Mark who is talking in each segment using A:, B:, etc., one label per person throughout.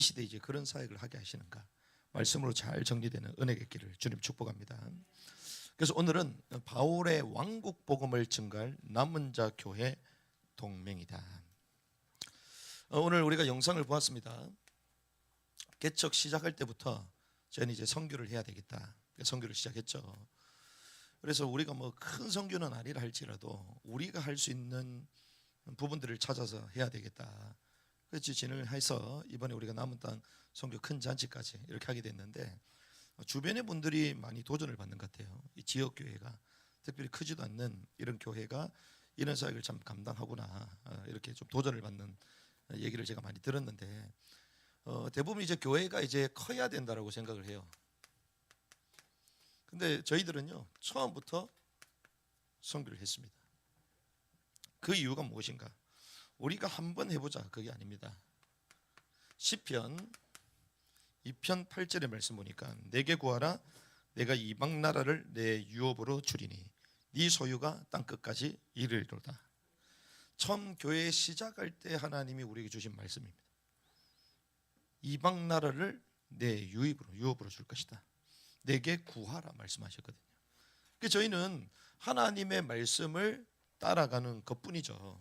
A: 시대에 이제 그런 사역을 하게 하시는가, 말씀으로 잘 정리되는 은혜가 있기를 주님 축복합니다. 그래서 오늘은 바울의 왕국 복음을 증거할 남은 자 교회 동맹이다. 오늘 우리가 영상을 보았습니다. 개척 시작할 때부터 저는 이제 선교를 해야 되겠다, 선교를 시작했죠. 그래서 우리가 뭐 큰 선교는 아니라 할지라도 우리가 할 수 있는 부분들을 찾아서 해야 되겠다. 그렇지 진행을 해서 이번에 우리가 남은 땅 선교 큰 잔치까지 이렇게 하게 됐는데, 주변의 분들이 많이 도전을 받는 것 같아요. 이 지역 교회가 특별히 크지도 않는 이런 교회가 이런 사역을 참 감당하구나, 이렇게 좀 도전을 받는 얘기를 제가 많이 들었는데, 대부분 이제 교회가 이제 커야 된다라고 생각을 해요. 근데 저희들은요 처음부터 선교를 했습니다. 그 이유가 무엇인가? 우리가 한번 해보자 그게 아닙니다. 시편 2편 8절의 말씀 보니까 내게 구하라, 내가 이방 나라를 내 유업으로 주리니 네 소유가 땅끝까지 이르리로다. 처음 교회 시작할 때 하나님이 우리에게 주신 말씀입니다. 이방 나라를 내 유업으로 줄 것이다. 내게 구하라 말씀하셨거든요. 그래서 저희는 하나님의 말씀을 따라가는 것뿐이죠.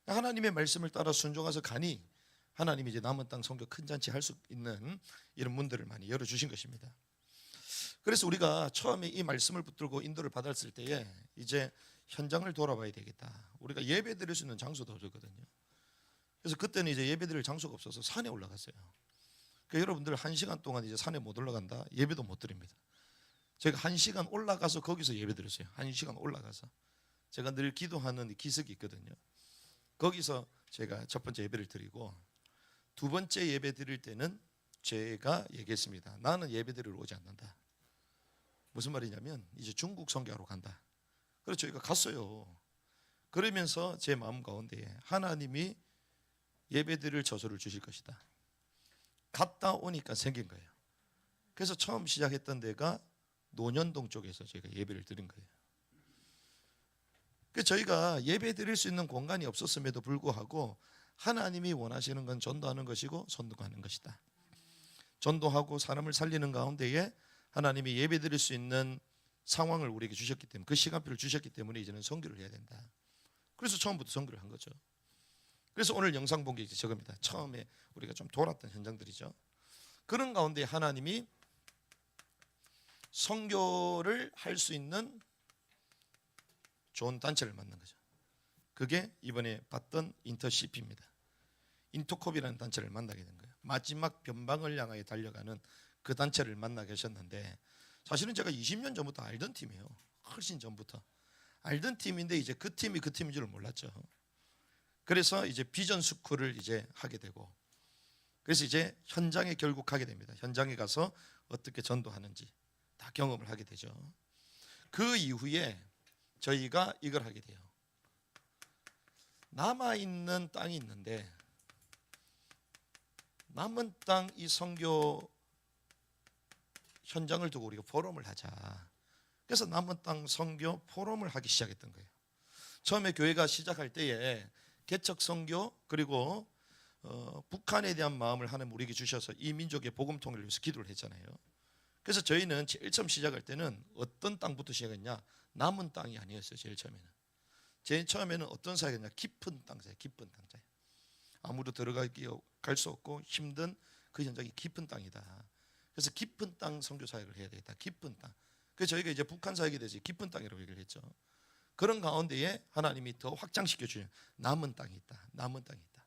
A: 하나님의 말씀을 따라 순종해서 가니 하나님이 이제 남은 땅 선교 큰 잔치 할 수 있는 이런 문들을 많이 열어주신 것입니다. 그래서 우리가 처음에 이 말씀을 붙들고 인도를 받았을 때에 이제 현장을 돌아봐야 되겠다. 우리가 예배 드릴 수 있는 장소도 없었거든요. 그래서 그때는 이제 예배 드릴 장소가 없어서 산에 올라갔어요. 그러니까 여러분들 1시간 동안 이제 산에 못 올라간다, 예배도 못 드립니다. 제가 1시간 올라가서 거기서 예배 드렸어요. 1시간 올라가서 제가 늘 기도하는 기석이 있거든요. 거기서 제가 첫 번째 예배를 드리고, 두 번째 예배 드릴 때는 제가 얘기했습니다. 나는 예배 드리러 오지 않는다. 무슨 말이냐면 이제 중국 선교하러 간다. 그래서 저희가 갔어요. 그러면서 제 마음 가운데 하나님이 예배 드릴 저소를 주실 것이다. 갔다 오니까 생긴 거예요. 그래서 처음 시작했던 데가 논현동 쪽에서 저희가 예배를 드린 거예요. 저희가 예배 드릴 수 있는 공간이 없었음에도 불구하고 하나님이 원하시는 건 전도하는 것이고 선도하는 것이다. 전도하고 사람을 살리는 가운데에 하나님이 예배 드릴 수 있는 상황을 우리에게 주셨기 때문에, 그 시간표를 주셨기 때문에 이제는 선교를 해야 된다. 그래서 처음부터 선교를 한 거죠. 그래서 오늘 영상 본 게 이제 저겁니다. 처음에 우리가 좀 돌았던 현장들이죠. 그런 가운데 하나님이 선교를 할 수 있는 좋은 단체를 만난 거죠. 그게 이번에 봤던 인터CP입니다. 인터콥이라는 단체를 만나게 된 거예요. 마지막 변방을 향하여 달려가는 그 단체를 만나게 하셨는데, 사실은 제가 20년 전부터 알던 팀이에요. 훨씬 전부터 알던 팀인데 이제 그 팀이 그 팀인 줄 몰랐죠. 그래서 이제 비전 스쿨을 이제 하게 되고, 그래서 이제 현장에 결국 가게 됩니다. 현장에 가서 어떻게 전도하는지 다 경험을 하게 되죠. 그 이후에 저희가 이걸 하게 돼요. 남아있는 땅이 있는데 남은 땅 이 선교 현장을 두고 우리가 포럼을 하자. 그래서 남은 땅 선교 포럼을 하기 시작했던 거예요. 처음에 교회가 시작할 때에 개척 선교, 그리고 북한에 대한 마음을 하나님 우리에게 주셔서 이 민족의 복음 통일을 위해서 기도를 했잖아요. 그래서 저희는 제일 처음 시작할 때는 어떤 땅부터 시작했냐, 남은 땅이 아니었어요. 제일 처음에는 어떤 사역이었냐, 깊은 땅자예요. 깊은 땅자예요. 아무도 갈 수 없고 힘든 그 현장이 깊은 땅이다. 그래서 깊은 땅 선교 사역을 해야 되겠다. 깊은 땅. 그래서 저희가 이제 북한 사역에 대해서 깊은 땅이라고 얘기를 했죠. 그런 가운데에 하나님이 더 확장시켜 주신 남은 땅이 있다. 남은 땅이 있다.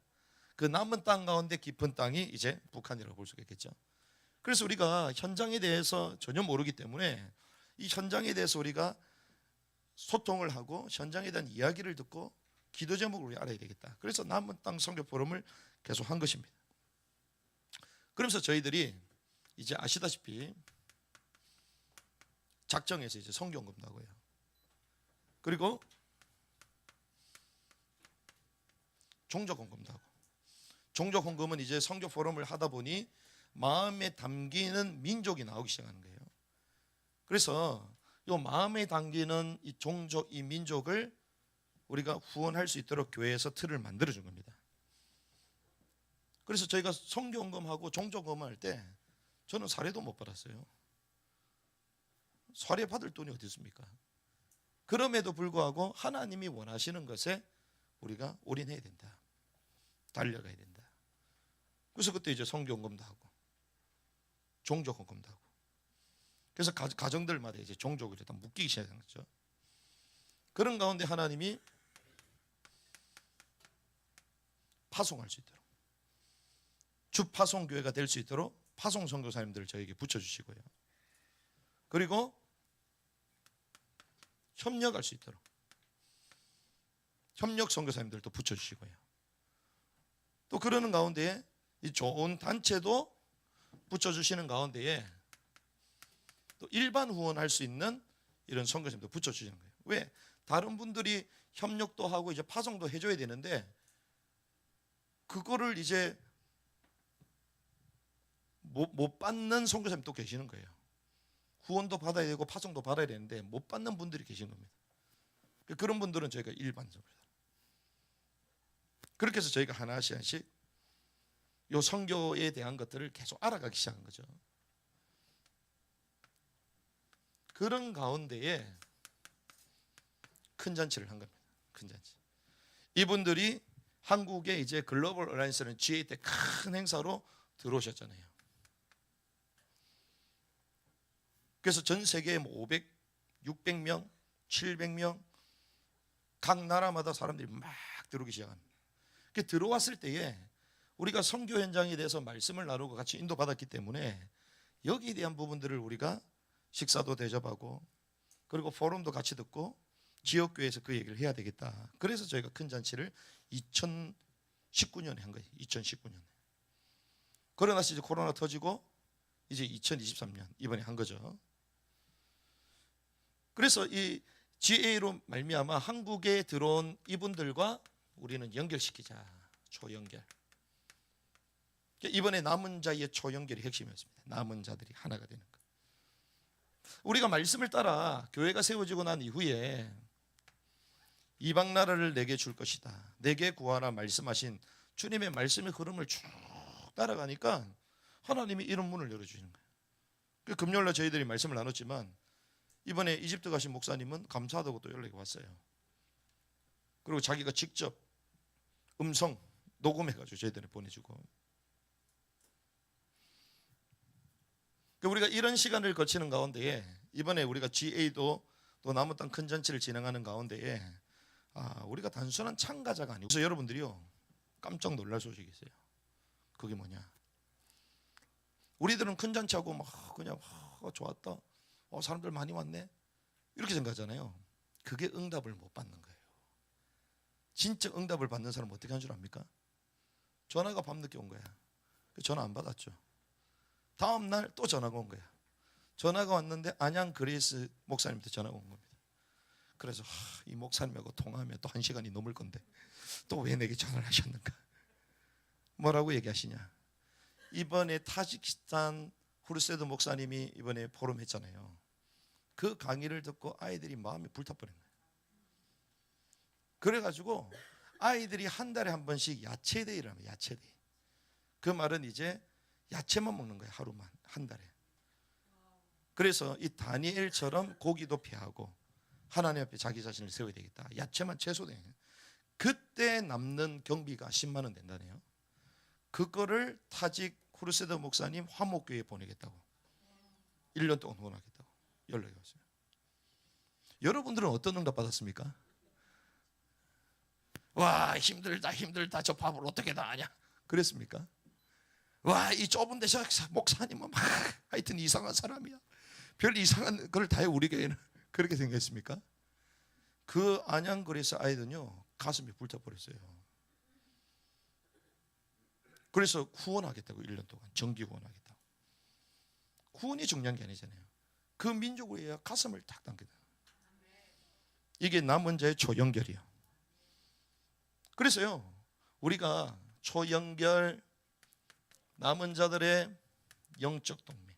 A: 그 남은 땅 가운데 깊은 땅이 이제 북한이라고 볼 수가 있겠죠. 그래서 우리가 현장에 대해서 전혀 모르기 때문에 이 현장에 대해서 우리가 소통을 하고 현장에 대한 이야기를 듣고 기도 제목을 우리 알아야 되겠다. 그래서 남은 땅 선교 포럼을 계속 한 것입니다. 그러면서 저희들이 이제 아시다시피 작정해서 이제 선교헌금도 하고요. 그리고 종족헌금도 하고. 종족헌금은 이제 선교 포럼을 하다 보니 마음에 담기는 민족이 나오기 시작하는 거예요. 그래서 이 마음에 담기는 이 종족, 이 민족을 우리가 후원할 수 있도록 교회에서 틀을 만들어 준 겁니다. 그래서 저희가 성경검하고 종교검할 때 저는 사례도 못 받았어요. 사례 받을 돈이 어디 있습니까? 그럼에도 불구하고 하나님이 원하시는 것에 우리가 올인해야 된다. 달려가야 된다. 그래서 그때 이제 성경검도 하고 종교검도 하고, 그래서 가정들마다 이제 종족을 다 묶이기 시작한 거죠. 그런 가운데 하나님이 파송할 수 있도록, 주파송교회가 될 수 있도록 파송 선교사님들을 저에게 붙여주시고요. 그리고 협력할 수 있도록 협력 선교사님들도 붙여주시고요. 또 그러는 가운데에 이 좋은 단체도 붙여주시는 가운데에 또 일반 후원할 수 있는 이런 선교사님도 붙여주시는 거예요. 왜? 다른 분들이 협력도 하고 이제 파송도 해줘야 되는데 그거를 이제 못 받는 선교사님도 계시는 거예요. 후원도 받아야 되고 파송도 받아야 되는데 못 받는 분들이 계신 겁니다. 그런 분들은 저희가 일반 선교사. 그렇게 해서 저희가 하나씩 하나씩 요 선교에 대한 것들을 계속 알아가기 시작한 거죠. 그런 가운데에 큰 잔치를 한 겁니다. 큰 잔치. 이분들이 한국에 이제 글로벌 어라이언스라는 GA 때 큰 행사로 들어오셨잖아요. 그래서 전 세계에 500, 600명, 700명 각 나라마다 사람들이 막 들어오기 시작합니다. 들어왔을 때에 우리가 선교 현장에 대해서 말씀을 나누고 같이 인도받았기 때문에 여기에 대한 부분들을 우리가 식사도 대접하고 그리고 포럼도 같이 듣고 지역교회에서 그 얘기를 해야 되겠다. 그래서 저희가 큰 잔치를 2019년에 한 거예요. 2019년에. 그러나 이제 코로나 터지고 이제 2023년 이번에 한 거죠. 그래서 이 GA로 말미암아 한국에 들어온 이분들과 우리는 연결시키자. 초연결. 이번에 남은 자의 초연결이 핵심이었습니다. 남은 자들이 하나가 되는 것. 우리가 말씀을 따라 교회가 세워지고 난 이후에 이방 나라를 내게 줄 것이다. 내게 구하라 말씀하신 주님의 말씀의 흐름을 쭉 따라가니까 하나님이 이런 문을 열어주시는 거예요. 금요일날 저희들이 말씀을 나눴지만 이번에 이집트 가신 목사님은 감사하다고 또 연락이 왔어요. 그리고 자기가 직접 음성 녹음해가지고 저희들한테 보내주고, 우리가 이런 시간을 거치는 가운데에 이번에 우리가 GA도 또 남은 땅 큰 잔치를 진행하는 가운데에 우리가 단순한 참가자가 아니고, 그래서 여러분들이요 깜짝 놀랄 소식이 있어요. 그게 뭐냐? 우리들은 큰 잔치하고 막 그냥 좋았다, 사람들 많이 왔네 이렇게 생각하잖아요. 그게 응답을 못 받는 거예요. 진짜 응답을 받는 사람은 어떻게 하는 줄 압니까? 전화가 밤늦게 온 거야. 전화 안 받았죠. 다음 날 또 전화가 온 거야. 전화가 왔는데 안양 그레이스 목사님한테 전화가 온 겁니다. 그래서 이 목사님하고 통화하면 또 1시간이 넘을 건데 또 왜 내게 전화를 하셨는가? 뭐라고 얘기하시냐? 이번에 타지키스탄 후르세드 목사님이 이번에 포럼 했잖아요. 그 강의를 듣고 아이들이 마음이 불타버린 거예요. 그래가지고 아이들이 한 달에 한 번씩 야채데이를 합니다. 야채데이. 그 말은 이제 야채만 먹는 거예요. 하루만, 한 달에. 그래서 이 다니엘처럼 고기도 피하고 하나님 앞에 자기 자신을 세워야 되겠다. 야채만 최소돼. 그때 남는 경비가 10만 원 된다네요. 그거를 타직 후르세드 목사님 화목교회에 보내겠다고 1년 동안 후원하겠다고 연락이 왔어요. 여러분들은 어떤 응답 받았습니까? 와 힘들다 저 밥을 어떻게 다 하냐 그랬습니까? 와 이 좁은 데서 목사님은 막 하여튼 이상한 사람이야, 별 이상한 걸 다 해 우리 교회는 그렇게 생겼습니까? 그 안양 그레이스 아이들은요 가슴이 불타버렸어요. 그래서 후원하겠다고 1년 동안 정기 후원하겠다고. 후원이 중요한 게 아니잖아요. 그 민족을 위해 가슴을 탁 당기다. 이게 남은 자의 초연결이요. 그래서요 우리가 초연결 남은 자들의 영적 동맹,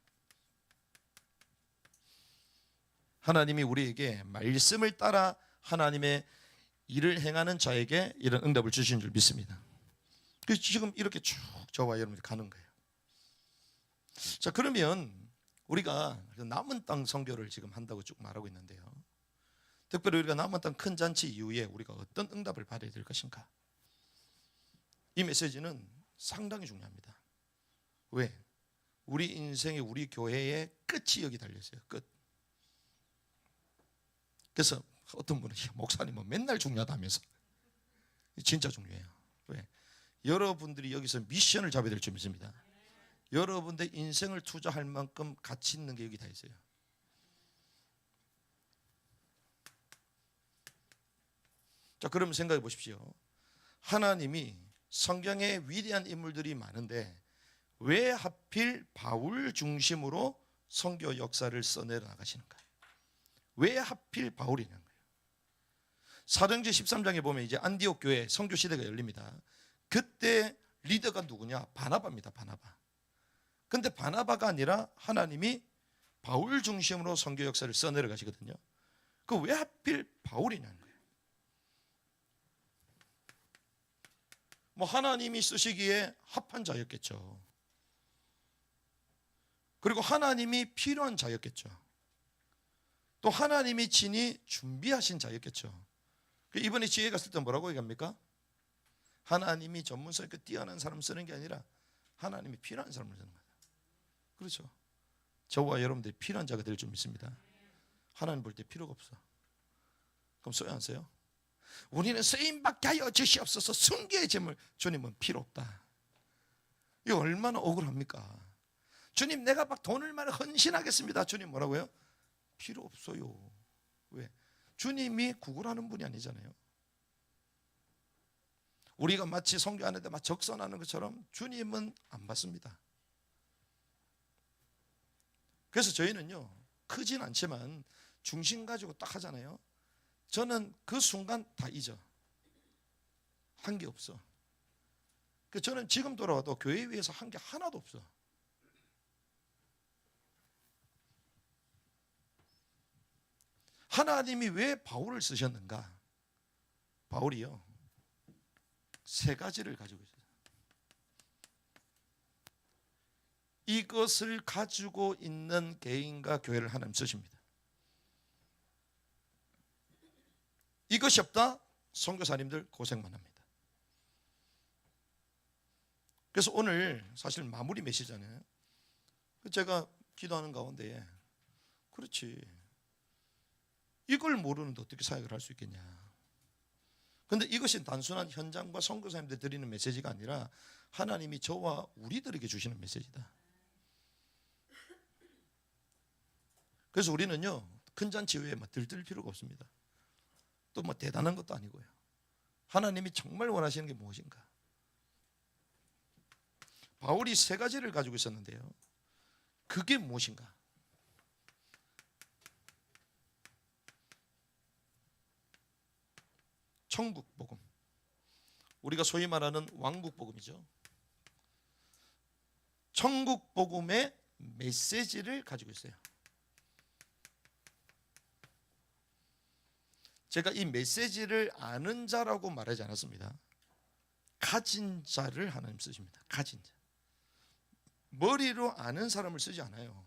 A: 하나님이 우리에게 말씀을 따라 하나님의 일을 행하는 자에게 이런 응답을 주신 줄 믿습니다. 그래서 지금 이렇게 쭉 저와 여러분들이 가는 거예요. 자, 그러면 우리가 남은 땅 선교를 지금 한다고 쭉 말하고 있는데요, 특별히 우리가 남은 땅 큰 잔치 이후에 우리가 어떤 응답을 받아야 될 것인가, 이 메시지는 상당히 중요합니다. 왜? 우리 인생의, 우리 교회의 끝이 여기 달려있어요. 끝. 그래서 어떤 분은 목사님은 맨날 중요하다면서, 진짜 중요해요. 왜? 여러분들이 여기서 미션을 잡아야 될 줄 믿습니다. 여러분들 인생을 투자할 만큼 가치 있는 게 여기 다 있어요. 자, 그러면 생각해 보십시오. 하나님이 성경에 위대한 인물들이 많은데 왜 하필 바울 중심으로 선교 역사를 써내려 나가시는가? 왜 하필 바울이냐는 거예요. 사도행전 13장에 보면 이제 안디옥 교회 선교 시대가 열립니다. 그때 리더가 누구냐? 바나바입니다. 바나바. 근데 바나바가 아니라 하나님이 바울 중심으로 선교 역사를 써내려 가시거든요. 그 왜 하필 바울이냐는 거예요. 뭐 하나님이 쓰시기에 합한 자였겠죠. 그리고 하나님이 필요한 자였겠죠. 또 하나님이 친히 준비하신 자였겠죠. 이번에 지혜 갔을 때 뭐라고 얘기합니까? 하나님이 전문성이 뛰어난 사람 쓰는 게 아니라 하나님이 필요한 사람을 쓰는 거예요. 그렇죠. 저와 여러분들이 필요한 자가 될 줄 믿습니다. 하나님 볼 때 필요가 없어. 그럼 써야 안 써요? 우리는 쓰임받게 하여 주시옵소서, 순교의 제물. 주님은 필요 없다. 이거 얼마나 억울합니까? 주님, 내가 막 돈을 많이 헌신하겠습니다. 주님 뭐라고요? 필요 없어요. 왜? 주님이 구걸하는 분이 아니잖아요. 우리가 마치 선교하는데 막 적선하는 것처럼 주님은 안 받습니다. 그래서 저희는요, 크진 않지만 중심 가지고 딱 하잖아요. 저는 그 순간 다 잊어. 한 게 없어. 저는 지금 돌아와도 교회 위해서 한 게 하나도 없어. 하나님이 왜 바울을 쓰셨는가? 바울이요, 세 가지를 가지고 있어요. 이것을 가지고 있는 개인과 교회를 하나님 쓰십니다. 이것이 없다? 선교사님들 고생만 합니다. 그래서 오늘 사실 마무리 메시지잖아요. 제가 기도하는 가운데, 그렇지, 이걸 모르는데 어떻게 사역을 할 수 있겠냐. 그런데 이것이 단순한 현장과 선교사님들 드리는 메시지가 아니라 하나님이 저와 우리들에게 주시는 메시지다. 그래서 우리는요, 큰 잔치 후에 막 들뜰 필요가 없습니다. 또 뭐 대단한 것도 아니고요. 하나님이 정말 원하시는 게 무엇인가? 바울이 세 가지를 가지고 있었는데요, 그게 무엇인가? 천국 복음, 우리가 소위 말하는 왕국 복음이죠. 천국 복음의 메시지를 가지고 있어요. 제가 이 메시지를 아는 자라고 말하지 않았습니다. 가진 자를 하나님 쓰십니다. 가진 자. 머리로 아는 사람을 쓰지 않아요.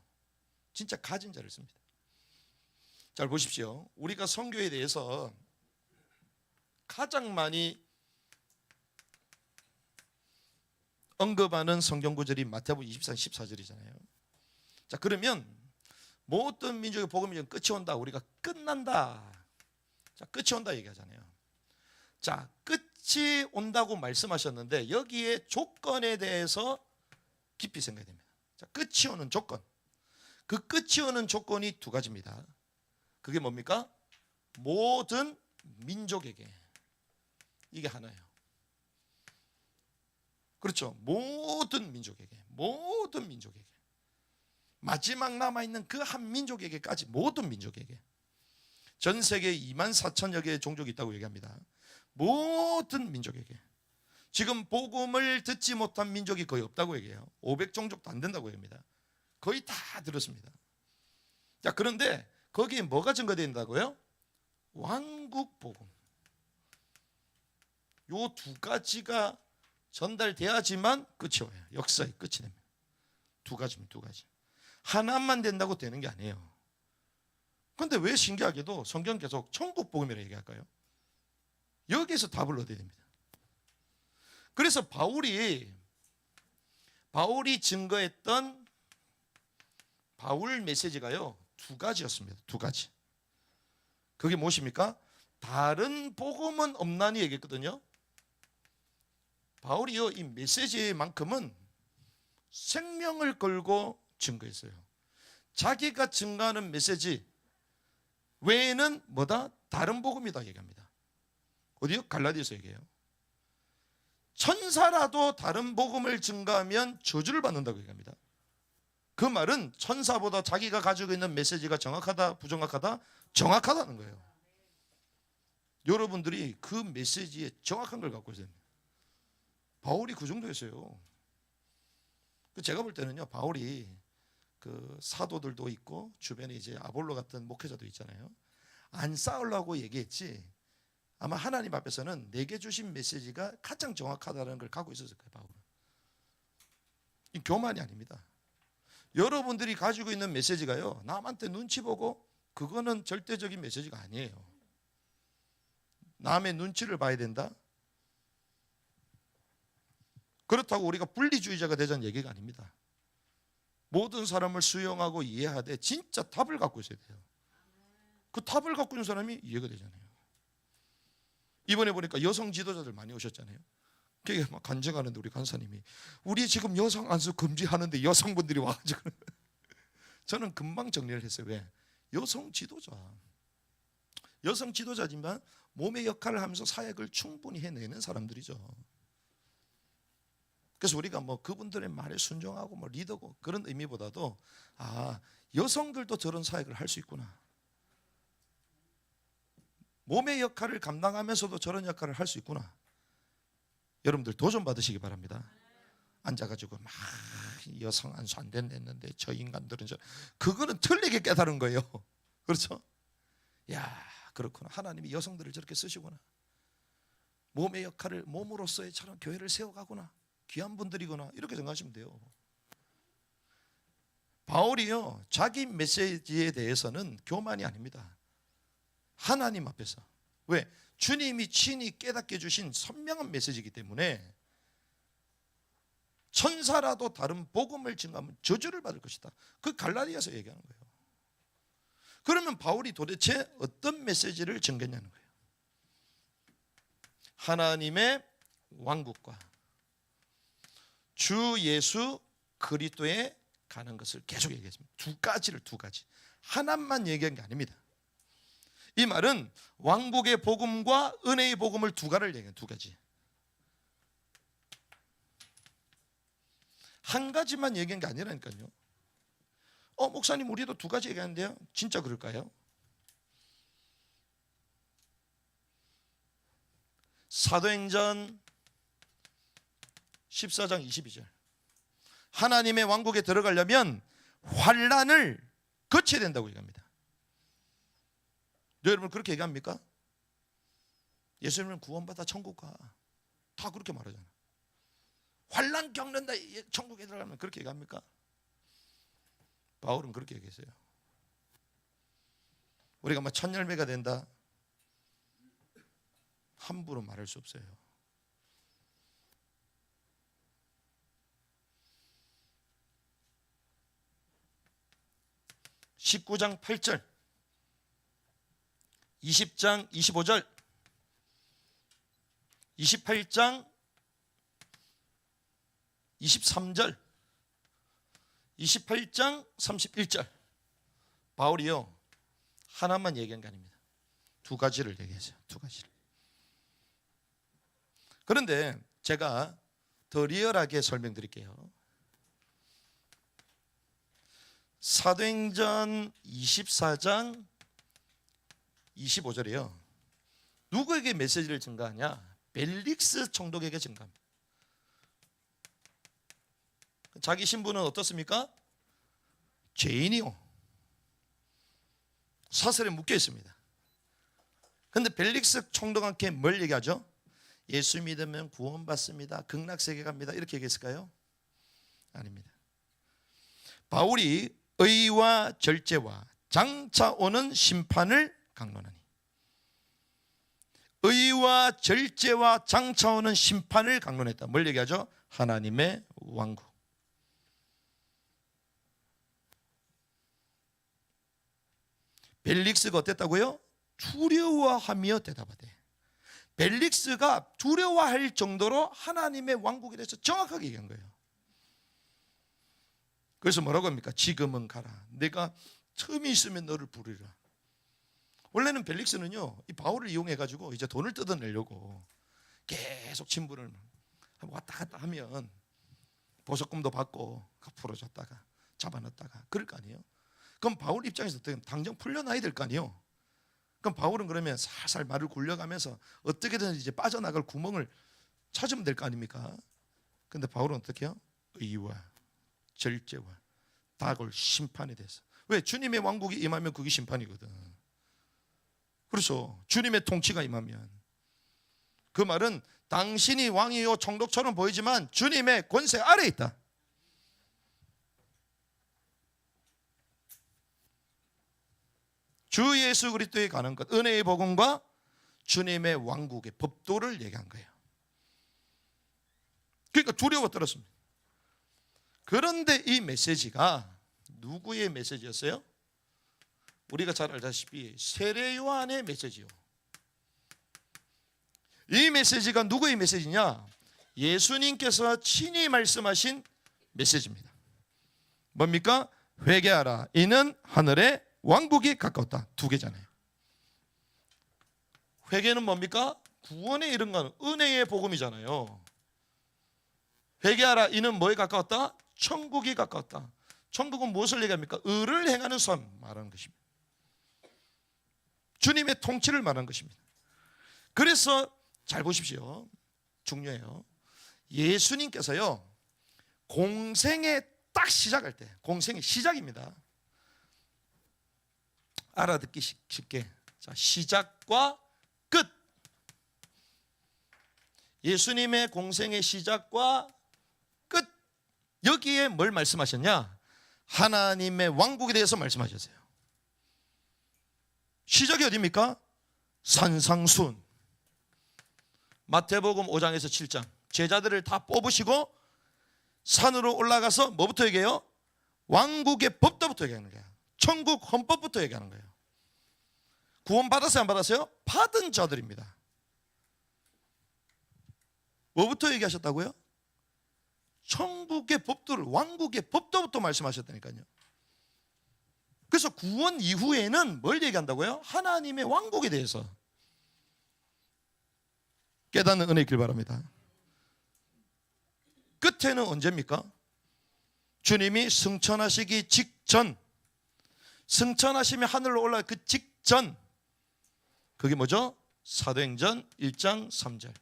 A: 진짜 가진 자를 씁니다. 잘 보십시오. 우리가 선교에 대해서 가장 많이 언급하는 성경 구절이 마태복음 24장 14절이잖아요. 자, 그러면 모든 민족의 복음이 끝이 온다, 우리가 끝난다, 자, 끝이 온다 얘기하잖아요. 자, 끝이 온다고 말씀하셨는데 여기에 조건에 대해서 깊이 생각해야 됩니다. 자, 끝이 오는 조건. 그 끝이 오는 조건이 두 가지입니다. 그게 뭡니까? 모든 민족에게. 이게 하나예요. 그렇죠. 모든 민족에게. 모든 민족에게. 마지막 남아있는 그 한 민족에게까지, 모든 민족에게. 전 세계에 24,000여 개의 종족이 있다고 얘기합니다. 모든 민족에게. 지금 복음을 듣지 못한 민족이 거의 없다고 얘기해요. 500종족도 안 된다고 얘기합니다. 거의 다 들었습니다. 자, 그런데 거기에 뭐가 증거된다고요? 왕국 복음. 요 두 가지가 전달돼야지만 끝이 와요. 역사의 끝이 됩니다. 두 가지면 두 가지. 하나만 된다고 되는 게 아니에요. 그런데 왜 신기하게도 성경 계속 천국 복음이라고 얘기할까요? 여기에서 답을 얻어야 됩니다. 그래서 바울이 증거했던 바울 메시지가요, 두 가지였습니다. 두 가지. 그게 무엇입니까? 다른 복음은 없나니 얘기했거든요. 바울이요, 이 메시지만큼은 생명을 걸고 증거했어요. 자기가 증거하는 메시지 외에는 뭐다? 다른 복음이다 얘기합니다. 어디요? 갈라디아서 얘기해요. 천사라도 다른 복음을 증거하면 저주를 받는다고 얘기합니다. 그 말은 천사보다 자기가 가지고 있는 메시지가 정확하다, 부정확하다? 정확하다는 거예요. 여러분들이 그 메시지에 정확한 걸 갖고 있어요. 바울이 그 정도였어요. 제가 볼 때는요, 바울이 그 사도들도 있고 주변에 이제 아볼로 같은 목회자도 있잖아요. 안 싸우려고 얘기했지, 아마 하나님 앞에서는 내게 주신 메시지가 가장 정확하다는 걸 갖고 있었을 거예요, 바울은. 이 교만이 아닙니다. 여러분들이 가지고 있는 메시지가요, 남한테 눈치 보고 그거는 절대적인 메시지가 아니에요. 남의 눈치를 봐야 된다? 그렇다고 우리가 분리주의자가 되자는 얘기가 아닙니다. 모든 사람을 수용하고 이해하되 진짜 답을 갖고 있어야 돼요. 그 답을 갖고 있는 사람이 이해가 되잖아요. 이번에 보니까 여성 지도자들 많이 오셨잖아요. 그게 막 간증하는데 우리 간사님이 우리 지금 여성 안수 금지하는데 여성분들이 와가지고 저는 금방 정리를 했어요. 왜? 여성 지도자지만 몸의 역할을 하면서 사역을 충분히 해내는 사람들이죠. 그래서 우리가 뭐 그분들의 말에 순종하고 뭐 리더고 그런 의미보다도 여성들도 저런 사역을 할 수 있구나. 몸의 역할을 감당하면서도 저런 역할을 할 수 있구나. 여러분들 도전 받으시기 바랍니다. 앉아가지고 막 여성 안수 안 된다는데 저 인간들은 그거는 틀리게 깨달은 거예요. 그렇죠? 야, 그렇구나. 하나님이 여성들을 저렇게 쓰시구나. 몸의 역할을 몸으로서의 저런 교회를 세워가구나. 귀한 분들이구나. 이렇게 생각하시면 돼요. 바울이요, 자기 메시지에 대해서는 교만이 아닙니다. 하나님 앞에서. 왜? 주님이 친히 깨닫게 주신 선명한 메시지이기 때문에 천사라도 다른 복음을 증거하면 저주를 받을 것이다. 그 갈라디아서 얘기하는 거예요. 그러면 바울이 도대체 어떤 메시지를 전했냐는 거예요. 하나님의 왕국과 주 예수 그리스도에 가는 것을 계속 얘기했습니다. 두 가지. 하나만 얘기한 게 아닙니다. 이 말은 왕국의 복음과 은혜의 복음을 두 가지를 얘기해요. 두 가지. 한 가지만 얘기한 게 아니라니까요. 목사님 우리도 두 가지 얘기하는데요. 진짜 그럴까요? 사도행전 14장 22절. 하나님의 왕국에 들어가려면 환난을 거쳐야 된다고 얘기합니다. 여러분 그렇게 얘기합니까? 예수님은 구원받아 천국 가. 다 그렇게 말하잖아. 환난 겪는다 천국에 들어가면 그렇게 얘기합니까? 바울은 그렇게 얘기했어요. 우리가 막 첫 열매가 된다 함부로 말할 수 없어요. (19장 8절) 20장 25절 28장 23절 28장 31절 바울이요 하나만 얘기한 게 아닙니다. 두 가지를 얘기했어요. 두 가지를. 그런데 제가 더 리얼하게 설명드릴게요. 사도행전 24장 25절이요. 누구에게 메시지를 증가하냐? 벨릭스 총독에게 증가합니다. 자기 신분은 어떻습니까? 죄인이요. 사슬에 묶여 있습니다. 그런데 벨릭스 총독한테 뭘 얘기하죠? 예수 믿으면 구원받습니다, 극락세계 갑니다 이렇게 얘기했을까요? 아닙니다. 바울이 의와 절제와 장차 오는 심판을 강론하니, 의와 절제와 장차 오는 심판을 강론했다. 뭘 얘기하죠? 하나님의 왕국. 벨릭스가 어땠다고요? 두려워하며 대답하되. 벨릭스가 두려워할 정도로 하나님의 왕국에 대해서 정확하게 얘기한 거예요. 그래서 뭐라고 합니까? 지금은 가라, 내가 틈이 있으면 너를 부르리라. 원래는 벨릭스는요, 이 바울을 이용해 가지고 이제 돈을 뜯어내려고 계속 친분을 왔다 갔다 하면 보석금도 받고 풀어줬다가 잡아넣었다가 그럴 거 아니에요. 그럼 바울 입장에서 당장 풀려나야 될 거 아니에요. 그럼 바울은 그러면 살살 말을 굴려가면서 어떻게든 이제 빠져나갈 구멍을 찾으면 될 거 아닙니까? 근데 바울은 어떻게 해요? 의와 절제와 다가올 심판에 대해서. 왜? 주님의 왕국이 임하면 그게 심판이거든. 그렇죠. 주님의 통치가 임하면. 그 말은 당신이 왕이요 총독처럼 보이지만 주님의 권세 아래에 있다. 주 예수 그리스도에 관한 것, 은혜의 복음과 주님의 왕국의 법도를 얘기한 거예요. 그러니까 두려워 떨었습니다. 그런데 이 메시지가 누구의 메시지였어요? 우리가 잘 알다시피 세례 요한의 메시지요. 이 메시지가 누구의 메시지냐? 예수님께서 친히 말씀하신 메시지입니다. 뭡니까? 회개하라, 이는 하늘의 왕국이 가까웠다. 두 개잖아요. 회개는 뭡니까? 구원에 이른 건 은혜의 복음이잖아요. 회개하라, 이는 뭐에 가까웠다? 천국이 가까웠다. 천국은 무엇을 얘기합니까? 의를 행하는 삶 말하는 것입니다. 주님의 통치를 말하는 것입니다. 그래서 잘 보십시오. 중요해요. 예수님께서요, 공생에 딱 시작할 때, 공생의 시작입니다. 알아듣기 쉽게. 자, 시작과 끝. 예수님의 공생의 시작과 끝. 여기에 뭘 말씀하셨냐? 하나님의 왕국에 대해서 말씀하셨어요. 시작이 어디입니까? 산상수훈. 마태복음 5장에서 7장. 제자들을 다 뽑으시고 산으로 올라가서 뭐부터 얘기해요? 왕국의 법도부터 얘기하는 거야. 천국 헌법부터 얘기하는 거예요. 구원 받았어요, 안 받았어요? 받은 자들입니다. 뭐부터 얘기하셨다고요? 천국의 법도를, 왕국의 법도부터 말씀하셨다니까요. 그래서 구원 이후에는 뭘 얘기한다고요? 하나님의 왕국에 대해서 깨닫는 은혜 있길 바랍니다. 끝에는 언제입니까? 주님이 승천하시기 직전, 승천하시며 하늘로 올라갈 그 직전, 그게 뭐죠? 사도행전 1장 3절.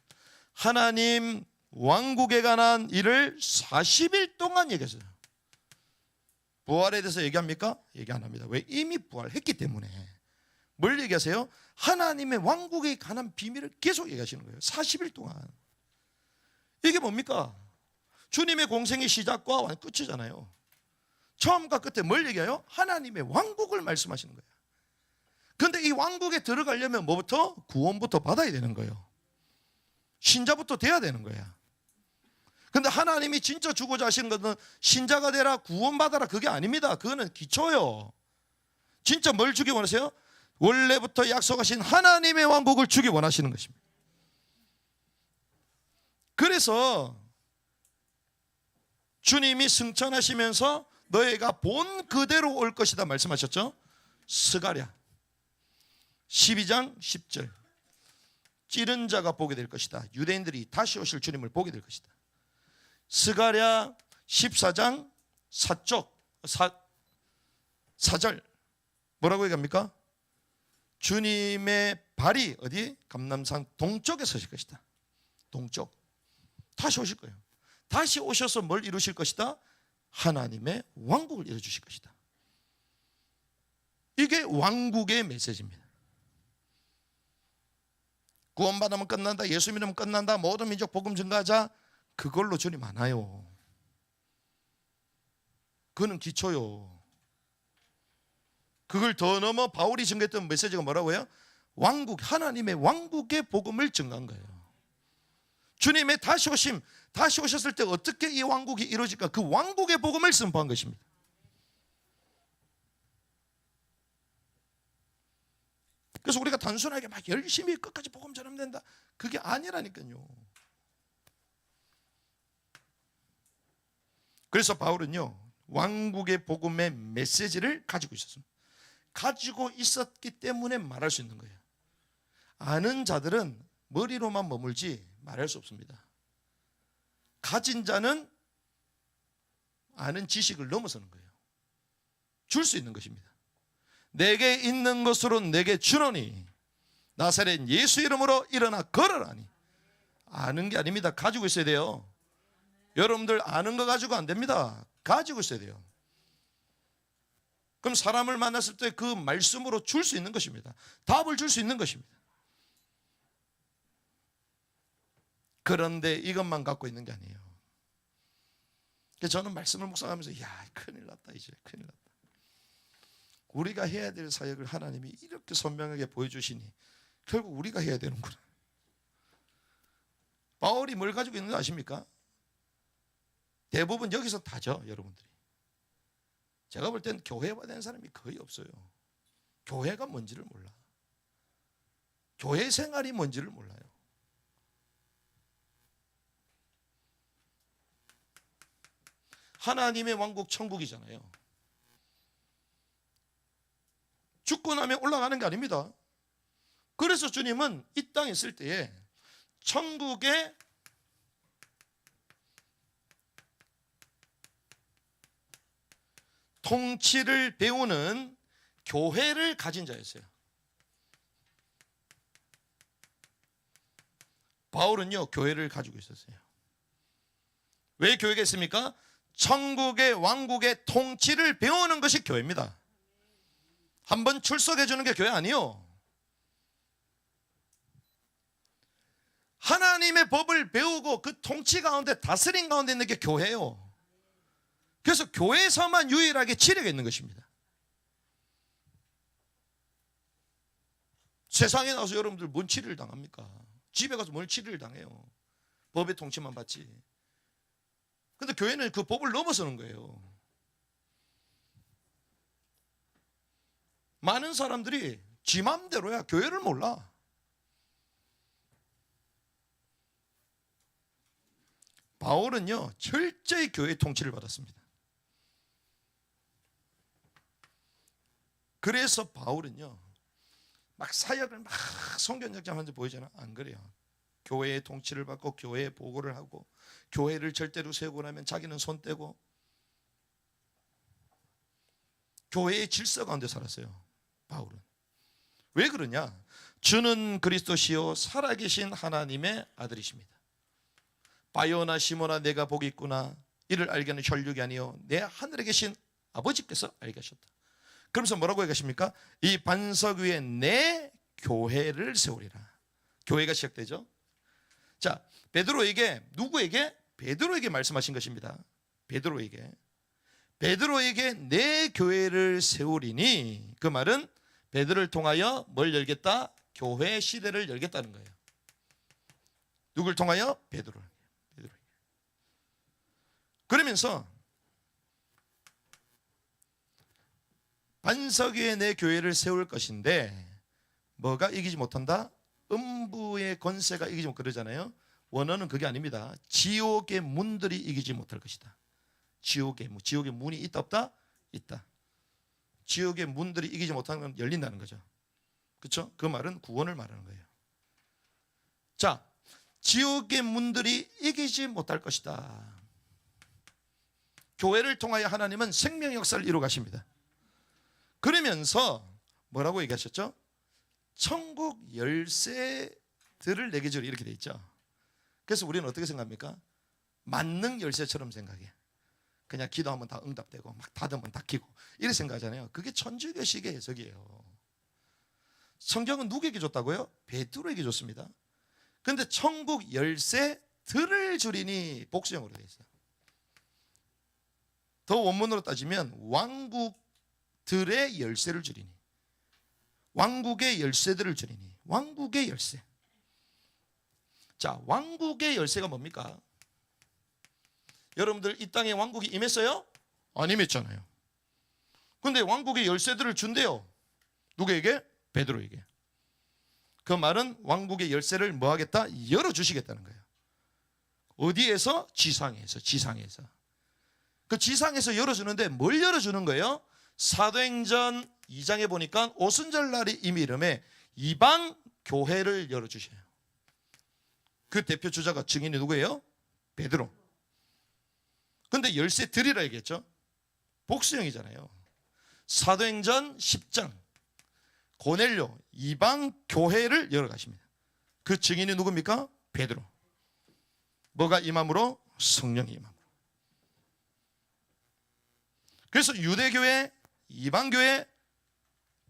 A: 하나님 왕국에 관한 일을 40일 동안 얘기했어요. 부활에 대해서 얘기합니까? 얘기 안 합니다. 왜? 이미 부활했기 때문에. 뭘 얘기하세요? 하나님의 왕국에 관한 비밀을 계속 얘기하시는 거예요. 40일 동안. 이게 뭡니까? 주님의 공생의 시작과 끝이잖아요. 처음과 끝에 뭘 얘기해요? 하나님의 왕국을 말씀하시는 거예요. 그런데 이 왕국에 들어가려면 뭐부터? 구원부터 받아야 되는 거예요. 신자부터 돼야 되는 거야. 근데 하나님이 진짜 주고자 하시는 것은 신자가 되라, 구원받아라, 그게 아닙니다. 그거는 기초요. 진짜 뭘 주기 원하세요? 원래부터 약속하신 하나님의 왕국을 주기 원하시는 것입니다. 그래서 주님이 승천하시면서 너희가 본 그대로 올 것이다 말씀하셨죠? 스가랴 12장 10절. 찌른 자가 보게 될 것이다. 유대인들이 다시 오실 주님을 보게 될 것이다. 스가랴 14장 4절 뭐라고 얘기합니까? 주님의 발이 어디? 감람산 동쪽에 서실 것이다. 동쪽. 다시 오실 거예요. 다시 오셔서 뭘 이루실 것이다? 하나님의 왕국을 이루어주실 것이다. 이게 왕국의 메시지입니다. 구원받으면 끝난다, 예수 믿으면 끝난다, 모든 민족 복음 증가하자, 그걸로 주님 안 와요. 그거는 기초요. 그걸 더 넘어 바울이 증거했던 메시지가 뭐라고요? 왕국, 하나님의 왕국의 복음을 증거한 거예요. 주님의 다시 오셨을 때 어떻게 이 왕국이 이루어질까? 그 왕국의 복음을 선포한 것입니다. 그래서 우리가 단순하게 막 열심히 끝까지 복음 전하면 된다, 그게 아니라니까요. 그래서 바울은요, 왕국의 복음의 메시지를 가지고 있었습니다. 가지고 있었기 때문에 말할 수 있는 거예요. 아는 자들은 머리로만 머물지 말할 수 없습니다. 가진 자는 아는 지식을 넘어서는 거예요. 줄 수 있는 것입니다. 내게 있는 것으로 내게 주노니 나사렛 예수 이름으로 일어나 걸으라니. 아는 게 아닙니다. 가지고 있어야 돼요. 여러분들 아는 거 가지고 안 됩니다. 가지고 있어야 돼요. 그럼 사람을 만났을 때 그 말씀으로 줄 수 있는 것입니다. 답을 줄 수 있는 것입니다. 그런데 이것만 갖고 있는 게 아니에요. 그래서 저는 말씀을 묵상하면서 야, 큰일 났다, 이제 큰일 났다. 우리가 해야 될 사역을 하나님이 이렇게 선명하게 보여주시니 결국 우리가 해야 되는구나. 바울이 뭘 가지고 있는지 아십니까? 대부분 여기서 다죠, 여러분들이. 제가 볼 땐 교회화 된 사람이 거의 없어요. 교회가 뭔지를 몰라. 교회 생활이 뭔지를 몰라요. 하나님의 왕국 천국이잖아요. 죽고 나면 올라가는 게 아닙니다. 그래서 주님은 이 땅에 있을 때에 천국의 통치를 배우는 교회를 가진 자였어요. 바울은요, 교회를 가지고 있었어요. 왜 교회가 있습니까? 천국의 왕국의 통치를 배우는 것이 교회입니다. 한번 출석해 주는 게 교회 아니요. 하나님의 법을 배우고 그 통치 가운데, 다스림 가운데 있는 게 교회예요. 그래서 교회에서만 유일하게 치료가 있는 것입니다. 세상에 나와서 여러분들 뭔 치료를 당합니까? 집에 가서 뭘 치료를 당해요? 법의 통치만 받지. 근데 교회는 그 법을 넘어서는 거예요. 많은 사람들이 지 맘대로야 교회를 몰라. 바울은요, 철저히 교회의 통치를 받았습니다. 그래서 바울은요, 막 사역을 막 성경적장하면서 보이잖아. 안 그래요. 교회의 통치를 받고 교회에 보고를 하고 교회를 절대로 세우고 나면 자기는 손 떼고 교회의 질서 가운데 살았어요. 바울은. 왜 그러냐? 주는 그리스도시요 살아계신 하나님의 아들이십니다. 바요나 시모나 내가 복이 있구나. 이를 알게는 혈육이 아니요 내 하늘에 계신 아버지께서 알게 하셨다. 그러면서 뭐라고 얘기하십니까? 이 반석 위에 내 교회를 세우리라. 교회가 시작되죠. 자, 베드로에게, 누구에게? 베드로에게 말씀하신 것입니다. 베드로에게 내 교회를 세우리니, 그 말은 베드로를 통하여 뭘 열겠다? 교회 시대를 열겠다는 거예요. 누굴 통하여? 베드로를. 그러면서 반석 위에 내 교회를 세울 것인데 뭐가 이기지 못한다? 음부의 권세가 이기지 못, 그러잖아요. 원어는 그게 아닙니다. 지옥의 문들이 이기지 못할 것이다. 지옥의 문이 있다 없다? 있다. 지옥의 문들이 이기지 못하는 건 열린다는 거죠. 그렇죠? 그 말은 구원을 말하는 거예요. 자, 지옥의 문들이 이기지 못할 것이다. 교회를 통하여 하나님은 생명의 역사를 이루어 가십니다. 그러면서 뭐라고 얘기하셨죠? 천국 열쇠들을 내게 주리, 이렇게 돼 있죠. 그래서 우리는 어떻게 생각합니까? 만능 열쇠처럼 생각해. 그냥 기도하면 다 응답되고 막 닫으면 닫히고 이렇게 생각하잖아요. 그게 천주교식의 해석이에요. 성경은 누구에게 줬다고요? 베드로에게 줬습니다. 근데 천국 열쇠들을 주리니 복수형으로 되어 있어요. 더 원문으로 따지면 왕국들의 열쇠를 주리니, 왕국의 열쇠들을 주리니, 왕국의 열쇠. 자, 왕국의 열쇠가 뭡니까? 여러분들 이 땅에 왕국이 임했어요? 안 임했잖아요. 근데 왕국의 열쇠들을 준대요. 누구에게? 베드로에게. 그 말은 왕국의 열쇠를 뭐 하겠다? 열어주시겠다는 거예요. 어디에서? 지상에서. 지상에서. 그 지상에서 열어주는데 뭘 열어주는 거예요? 사도행전 2장에 보니까 오순절날이 이름에 이방 교회를 열어주셔요. 그 대표 주자가 증인이 누구예요? 베드로. 근데 열쇠 드리라 얘기했죠. 복수형이잖아요. 사도행전 10장 고넬료 이방 교회를 열어가십니다. 그 증인이 누굽니까? 베드로. 뭐가 임함으로? 성령이 임함으로. 그래서 유대교회, 이방교회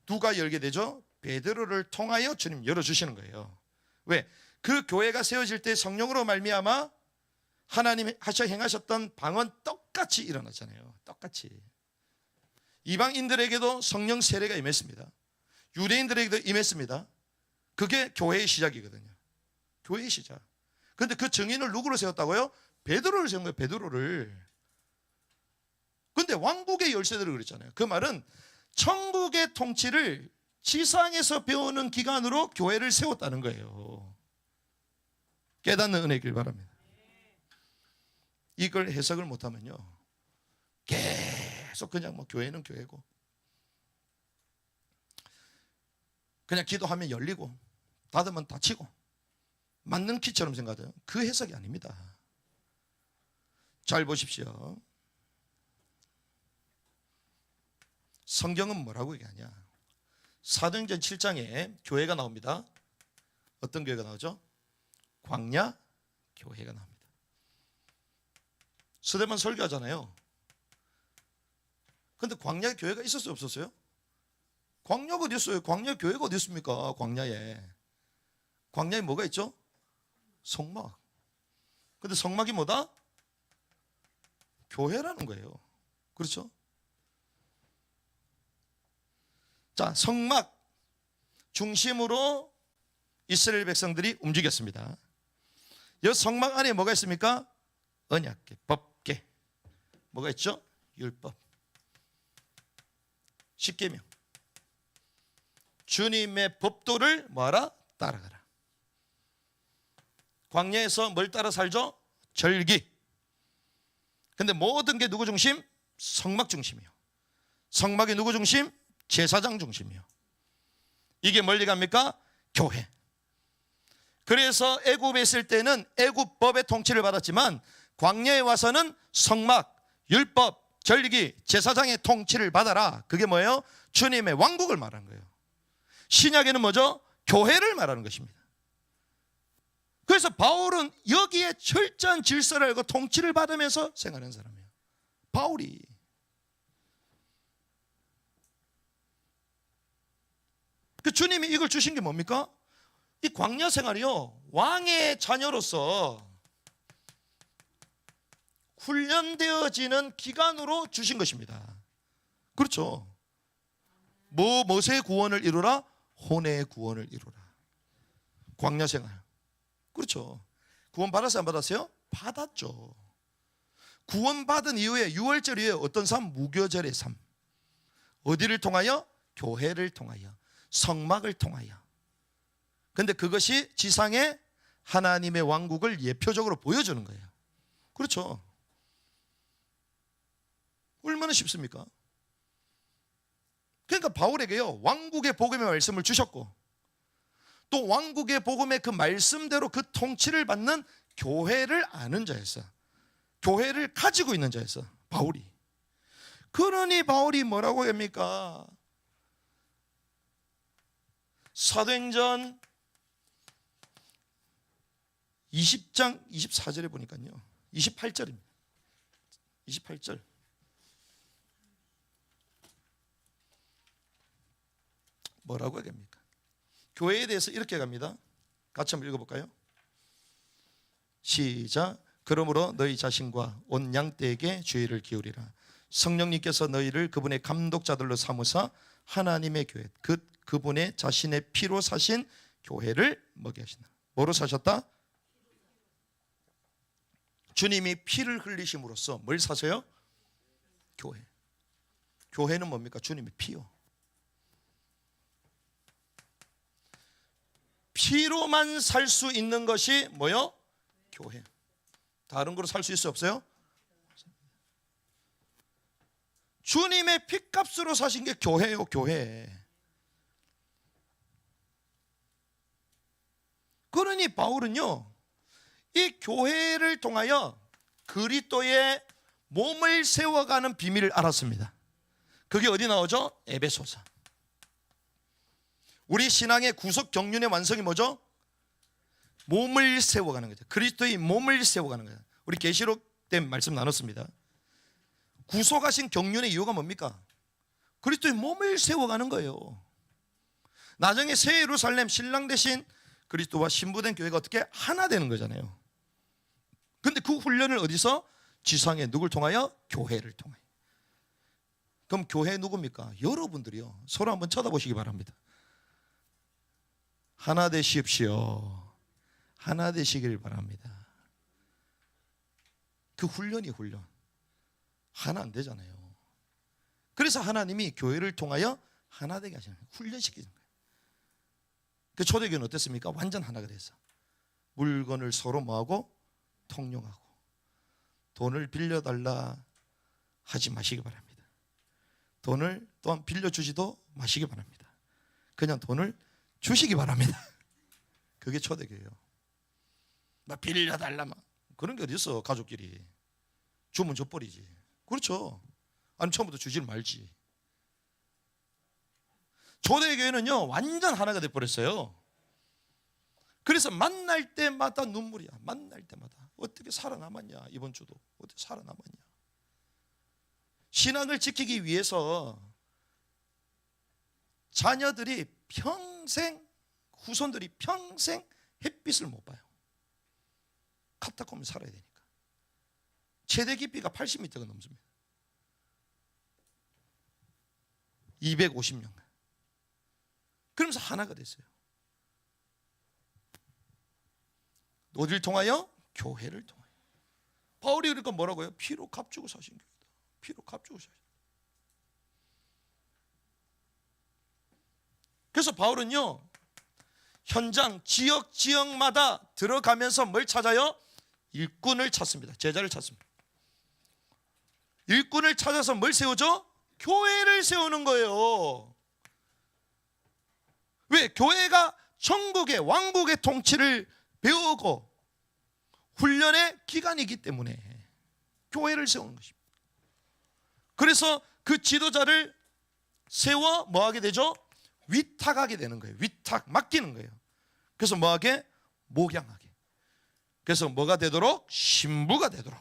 A: 누가 열게 되죠? 베드로를 통하여 주님 열어주시는 거예요. 왜? 그 교회가 세워질 때 성령으로 말미암아 하나님이 하셔 행하셨던 방언 똑같이 일어나잖아요. 똑같이. 이방인들에게도 성령 세례가 임했습니다. 유대인들에게도 임했습니다. 그게 교회의 시작이거든요. 교회의 시작. 그런데 그 증인을 누구로 세웠다고요? 베드로를 세운 거예요. 베드로를. 그런데 왕국의 열쇠들을 그랬잖아요. 그 말은 천국의 통치를 지상에서 배우는 기간으로 교회를 세웠다는 거예요. 깨닫는 은혜길 바랍니다. 이걸 해석을 못하면요, 계속 그냥 뭐 교회는 교회고, 그냥 기도하면 열리고 닫으면 닫히고 맞는 키처럼 생각해요. 그 해석이 아닙니다. 잘 보십시오. 성경은 뭐라고 얘기하냐? 사도행전 7장에 교회가 나옵니다. 어떤 교회가 나오죠? 광야 교회가 나옵니다. 스데반 설교하잖아요. 근데 광야 교회가 있었어요, 없었어요? 광야가 어디 있어요? 광야 교회가 어디 있습니까? 광야에 뭐가 있죠? 성막. 근데 성막이 뭐다? 교회라는 거예요. 그렇죠? 자, 성막 중심으로 이스라엘 백성들이 움직였습니다. 이 성막 안에 뭐가 있습니까? 언약궤, 법궤. 뭐가 있죠? 율법, 십계명. 주님의 법도를 뭐하라? 따라가라. 광야에서 뭘 따라 살죠? 절기. 근데 모든 게 누구 중심? 성막 중심이요. 성막이 누구 중심? 제사장 중심이요. 이게 멀리 갑니까? 교회. 그래서 애굽에 있을 때는 애굽법의 통치를 받았지만 광야에 와서는 성막, 율법, 절기, 제사장의 통치를 받아라. 그게 뭐예요? 주님의 왕국을 말하는 거예요. 신약에는 뭐죠? 교회를 말하는 것입니다. 그래서 바울은 여기에 철저한 질서를 알고 통치를 받으면서 생활하는 사람이에요. 바울이. 그 주님이 이걸 주신 게 뭡니까? 이 광야 생활이요, 왕의 자녀로서 훈련되어지는 기간으로 주신 것입니다. 그렇죠? 무엇의 구원을 이루라? 혼의 구원을 이루라. 광야 생활. 그렇죠? 구원 받았어요, 안 받았어요? 받았죠. 구원 받은 이후에 6월절 이후에 어떤 삶? 무교절의 삶. 어디를 통하여? 교회를 통하여, 성막을 통하여. 근데 그것이 지상에 하나님의 왕국을 예표적으로 보여주는 거예요. 그렇죠? 얼마나 쉽습니까? 그러니까 바울에게요, 왕국의 복음의 말씀을 주셨고, 또 왕국의 복음의 그 말씀대로 그 통치를 받는 교회를 아는 자였어. 교회를 가지고 있는 자였어, 바울이. 그러니 바울이 뭐라고 합니까? 사도행전 20장 24절에 보니까요, 28절입니다. 28절. 뭐라고 얘기합니까? 교회에 대해서 이렇게 갑니다. 같이 한번 읽어볼까요? 시작. 그러므로 너희 자신과 온 양떼에게 주의를 기울이라. 성령님께서 너희를 그분의 감독자들로 삼으사 하나님의 교회 그분의 자신의 피로 사신 교회를 먹게 하신다. 뭐로 사셨다? 주님이 피를 흘리심으로써 뭘 사세요? 교회. 교회는 뭡니까? 주님의 피요. 피로만 살 수 있는 것이 뭐요? 교회. 다른 거로 살 수 있어요? 없어요? 주님의 피값으로 사신 게 교회예요. 교회. 그러니 바울은요, 이 교회를 통하여 그리스도의 몸을 세워가는 비밀을 알았습니다. 그게 어디 나오죠? 에베소서. 우리 신앙의 구속 경륜의 완성이 뭐죠? 몸을 세워가는 거죠. 그리스도의 몸을 세워가는 거죠. 우리 계시록 때 말씀 나눴습니다. 구속하신 경륜의 이유가 뭡니까? 그리스도의 몸을 세워가는 거예요. 나중에 새 예루살렘 신랑 대신 그리스도와 신부된 교회가 어떻게 하나 되는 거잖아요. 근데 그 훈련을 어디서? 지상에 누굴 통하여? 교회를 통하여. 그럼 교회 누굽니까? 여러분들이요. 서로 한번 쳐다보시기 바랍니다. 하나 되십시오. 하나 되시길 바랍니다. 그 훈련이 훈련. 하나 안 되잖아요. 그래서 하나님이 교회를 통하여 하나 되게 하시는 거예요. 훈련시키는 거예요. 그 초대교회는 어땠습니까? 완전 하나가 됐어. 물건을 서로 뭐하고? 통용하고. 돈을 빌려달라 하지 마시기 바랍니다. 돈을 또한 빌려주지도 마시기 바랍니다. 그냥 돈을 주시기 바랍니다. 그게 초대교회예요. 막 빌려달라 막 그런 게 어디 있어. 가족끼리 주면 줘버리지. 그렇죠. 아니 처음부터 주질 말지. 초대교회는요 완전 하나가 돼버렸어요. 그래서 만날 때마다 눈물이야. 만날 때마다 어떻게 살아남았냐. 이번 주도 어떻게 살아남았냐. 신앙을 지키기 위해서 자녀들이 평생, 후손들이 평생 햇빛을 못 봐요. 카타콤에 살아야 되니까. 최대 깊이가 80m가 넘습니다. 250년. 그러면서 하나가 됐어요. 어디를 통하여? 교회를 통하여. 바울이 그러니까 뭐라고요? 피로 값주고 사신 교회다. 피로 값주고 사신. 그래서 바울은요 현장 지역마다 들어가면서 뭘 찾아요? 일꾼을 찾습니다. 제자를 찾습니다. 일꾼을 찾아서 뭘 세우죠? 교회를 세우는 거예요. 왜? 교회가 천국의 왕국의 통치를 배우고 훈련의 기간이기 때문에 교회를 세우는 것입니다. 그래서 그 지도자를 세워 뭐하게 되죠? 위탁하게 되는 거예요. 위탁, 맡기는 거예요. 그래서 뭐하게? 목양하게. 그래서 뭐가 되도록? 신부가 되도록.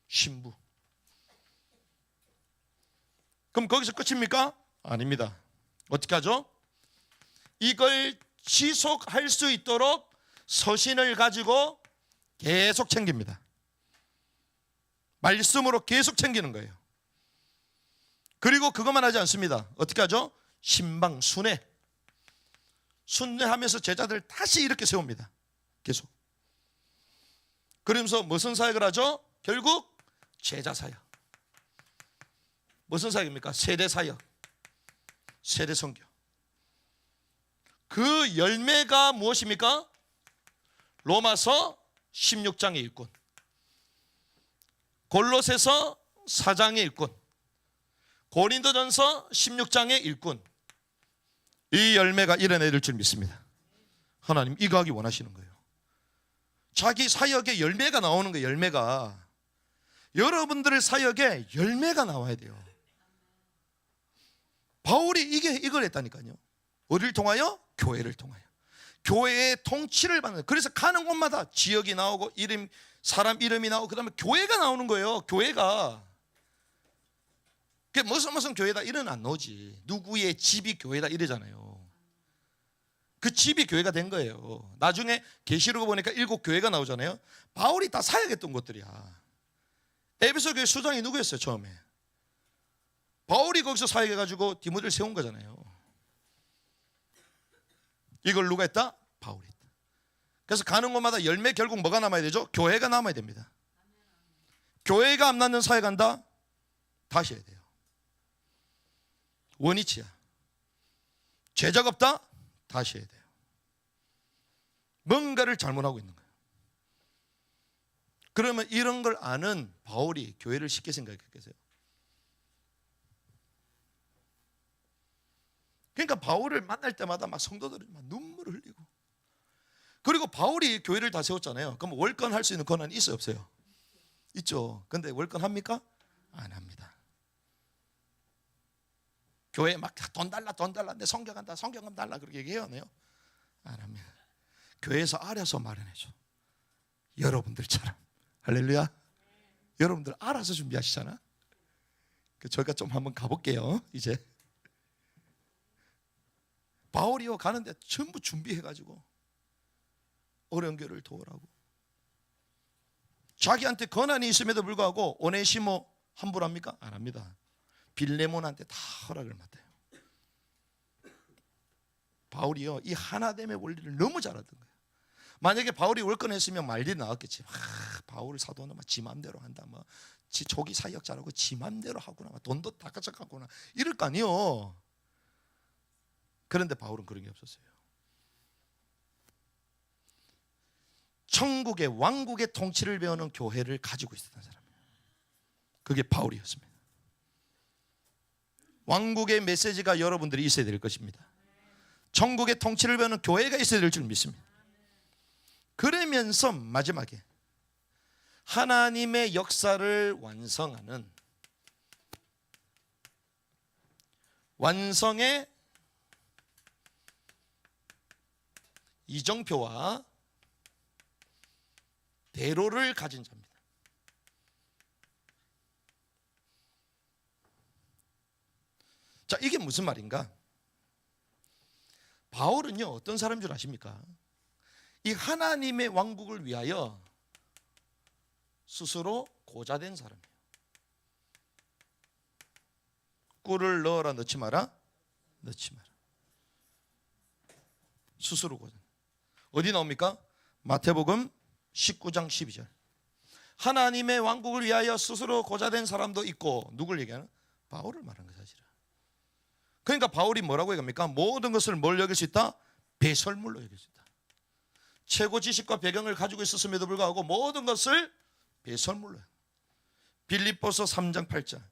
A: 신부. 그럼 거기서 끝입니까? 아닙니다. 어떻게 하죠? 이걸 지속할 수 있도록 서신을 가지고 계속 챙깁니다. 말씀으로 계속 챙기는 거예요. 그리고 그것만 하지 않습니다. 어떻게 하죠? 신방, 순회. 순회하면서 제자들을 다시 이렇게 세웁니다. 계속. 그러면서 무슨 사역을 하죠? 결국 제자 사역. 무슨 사역입니까? 세대 사역. 세대 선교. 그 열매가 무엇입니까? 로마서 16장의 일꾼, 골로새서 4장의 일꾼, 고린도전서 16장의 일꾼. 이 열매가 일어나야 될 줄 믿습니다. 하나님 이거 하기 원하시는 거예요. 자기 사역에 열매가 나오는 거예요. 열매가. 여러분들의 사역에 열매가 나와야 돼요. 바울이 이걸 했다니까요. 어디를 통하여? 교회를 통하여. 교회의 통치를 받는. 그래서 가는 곳마다 지역이 나오고 사람 이름이 나오고 그 다음에 교회가 나오는 거예요. 교회가. 무슨 교회다 이런 안 나오지. 누구의 집이 교회다 이러잖아요. 그 집이 교회가 된 거예요. 나중에 계시록 보니까 7교회가 나오잖아요. 바울이 다 사역했던 곳들이야. 에베소 교회 수장이 누구였어요? 처음에 바울이 거기서 사역해가지고 디모데를 세운 거잖아요. 이걸 누가 했다? 바울이 했다. 그래서 가는 곳마다 열매, 결국 뭐가 남아야 되죠? 교회가 남아야 됩니다. 교회가 안 낳는 사역한다? 다시 해야 돼요. 원위치야. 죄적 없다? 다시 해야 돼요. 뭔가를 잘못하고 있는 거예요. 그러면 이런 걸 아는 바울이 교회를 쉽게 생각했겠어요? 그러니까 바울을 만날 때마다 막 성도들이 막 눈물을 흘리고, 그리고 바울이 교회를 다 세웠잖아요. 그럼 월권 할 수 있는 권한이 있어요, 없어요? 있죠. 근데 월권 합니까? 안 합니다. 교회에 막 돈 달라 돈 달라, 내 성경한다 성경금 달라 그렇게 얘기해요? 안 해요? 안 합니다. 교회에서 알아서 마련해줘. 여러분들처럼. 할렐루야. 여러분들 알아서 준비하시잖아. 저희가 좀 한번 가볼게요. 이제 바울이요 가는데 전부 준비해가지고 어려운 교회를 도우라고. 자기한테 권한이 있음에도 불구하고 오네시모 함부로 합니까? 안 합니다. 빌레몬한테 다 허락을 맡아요. 바울이요 이 하나됨의 원리를 너무 잘하던 거예요. 만약에 바울이 월권했으면 말일이 나왔겠지. 바울 사도는 막 지 맘대로 한다, 뭐 지 초기 사역자라고 지 맘대로 하구나, 돈도 다 가져가구나 이럴 거 아니에요. 그런데 바울은 그런 게 없었어요. 천국의 왕국의 통치를 배우는 교회를 가지고 있었던 사람이에요. 그게 바울이었습니다. 왕국의 메시지가 여러분들이 있어야 될 것입니다. 천국의 통치를 배우는 교회가 있어야 될 줄 믿습니다. 그러면서 마지막에 하나님의 역사를 완성하는 완성의 이정표와 대로를 가진 자입니다. 자, 이게 무슨 말인가? 바울은요 어떤 사람인 줄 아십니까? 이 하나님의 왕국을 위하여 스스로 고자된 사람이에요. 꿀을 넣어라 넣지 마라? 넣지 마라. 스스로 고자. 어디 나옵니까? 마태복음 19장 12절. 하나님의 왕국을 위하여 스스로 고자된 사람도 있고, 누굴 얘기하는? 바울을 말하는 거예요 사실은. 그러니까 바울이 뭐라고 얘기합니까? 모든 것을 뭘 여길 수 있다? 배설물로 여길 수 있다. 최고 지식과 배경을 가지고 있었음에도 불구하고 모든 것을 배설물로. 빌립보서 3장 8절.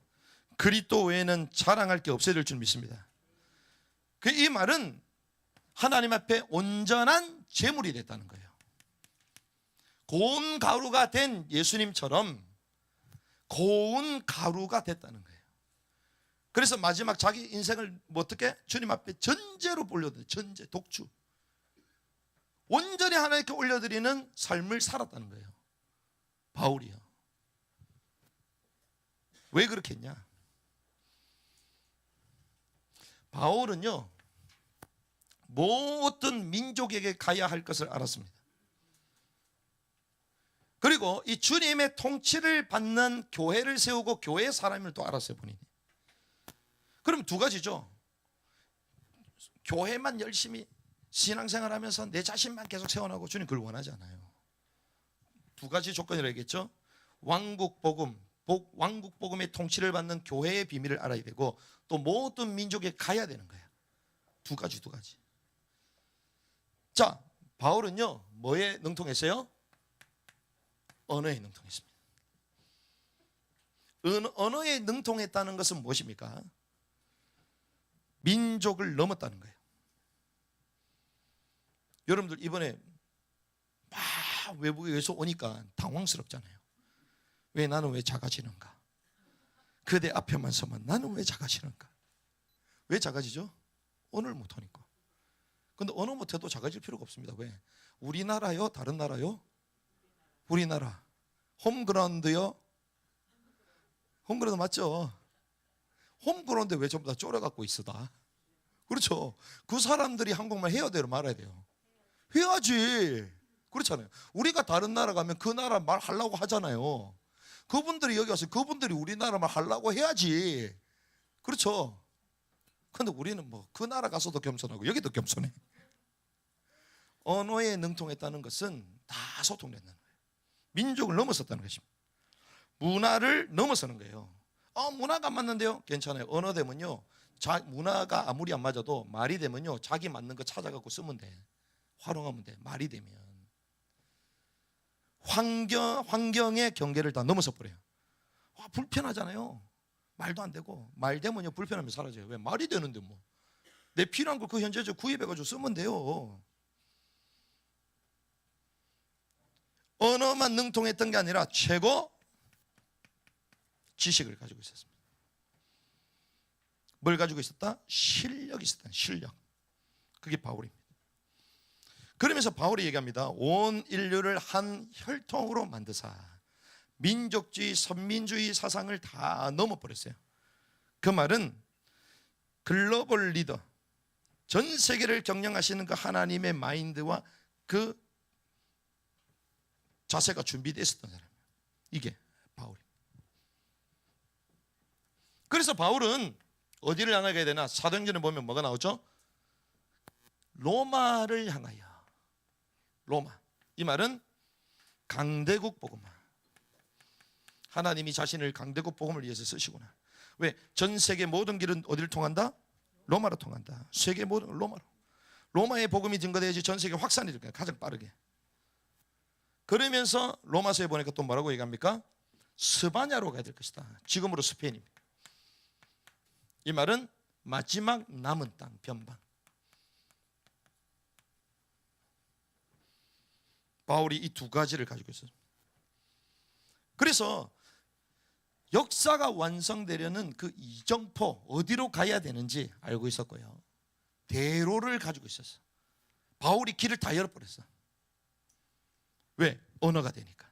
A: 그리스도 외에는 자랑할 게 없어야 될 줄 믿습니다. 이 말은 하나님 앞에 온전한 제물이 됐다는 거예요. 고운 가루가 된 예수님처럼 고운 가루가 됐다는 거예요. 그래서 마지막 자기 인생을 어떻게? 주님 앞에 전제로 올려드려. 전제, 독주. 온전히 하나님께 올려드리는 삶을 살았다는 거예요. 바울이요. 왜 그렇게 했냐? 바울은요 모든 민족에게 가야 할 것을 알았습니다. 그리고 이 주님의 통치를 받는 교회를 세우고 교회의 사람을 또 알았어요 본인이. 그럼 두 가지죠. 교회만 열심히 신앙생활하면서 내 자신만 계속 세워나가고, 주님 그걸 원하지 않아요. 두 가지 조건이라고 했겠죠. 왕국 복음의 통치를 받는 교회의 비밀을 알아야 되고, 또 모든 민족에 가야 되는 거예요. 두 가지. 자, 바울은요 뭐에 능통했어요? 언어에 능통했습니다. 언어에 능통했다는 것은 무엇입니까? 민족을 넘었다는 거예요. 여러분들 이번에 막 외부에서 오니까 당황스럽잖아요. 왜 나는 왜 작아지는가? 그대 앞에만 서면 나는 왜 작아지는가? 왜 작아지죠? 언어를 못하니까. 근데 언어 못해도 작아질 필요가 없습니다. 왜? 우리나라요? 다른 나라요? 우리나라. 홈그라운드요? 홈그라운드 맞죠? 홈그라운드 왜 전부 다 쫄아갖고 있어 다? 그렇죠. 그 사람들이 한국말 해야 돼요, 말아야 돼요? 해야지. 그렇잖아요. 우리가 다른 나라 가면 그 나라 말 하려고 하잖아요. 그분들이 여기 와서 그분들이 우리나라 말 하려고 해야지. 그렇죠. 근데 우리는 뭐 그 나라 가서도 겸손하고 여기도 겸손해. 언어에 능통했다는 것은 다 소통된다는 거예요. 민족을 넘어섰다는 것입니다. 문화를 넘어서는 거예요. 문화가 안 맞는데요? 괜찮아요. 언어 되면요, 문화가 아무리 안 맞아도 말이 되면요, 자기 맞는 거 찾아갖고 쓰면 돼. 활용하면 돼. 말이 되면 환경의 경계를 다 넘어서 버려요. 불편하잖아요. 말도 안 되고. 말 되면요, 불편하면 사라져요. 왜? 말이 되는데 뭐. 내 필요한 걸 그 현재적 구입해가지고 쓰면 돼요. 언어만 능통했던 게 아니라 최고 지식을 가지고 있었습니다. 뭘 가지고 있었다? 실력이 있었다. 실력. 그게 바울입니다. 그러면서 바울이 얘기합니다. 온 인류를 한 혈통으로 만드사 민족주의, 선민주의 사상을 다 넘어버렸어요. 그 말은 글로벌 리더, 전 세계를 경영하시는 그 하나님의 마인드와 그 자세가 준비되어 있었던 사람이에요. 이게 바울입니다. 그래서 바울은 어디를 향하게 되나? 사도행전에 보면 뭐가 나오죠? 로마를 향하여. 로마. 이 말은 강대국 복음화. 하나님이 자신을 강대국 복음을 위해서 쓰시구나. 왜? 전 세계 모든 길은 어디를 통한다? 로마로 통한다. 세계 모든 로마로. 로마의 복음이 증거돼야지 전 세계 확산이 될 거예요. 가장 빠르게. 그러면서 로마서에 보니까 또 뭐라고 얘기합니까? 스바냐로 가야 될 것이다. 지금으로 스페인입니다. 이 말은 마지막 남은 땅, 변방. 바울이 이 두 가지를 가지고 있어요. 그래서 역사가 완성되려는 그 이정포, 어디로 가야 되는지 알고 있었고요. 대로를 가지고 있었어. 바울이 길을 다 열어버렸어. 왜? 언어가 되니까.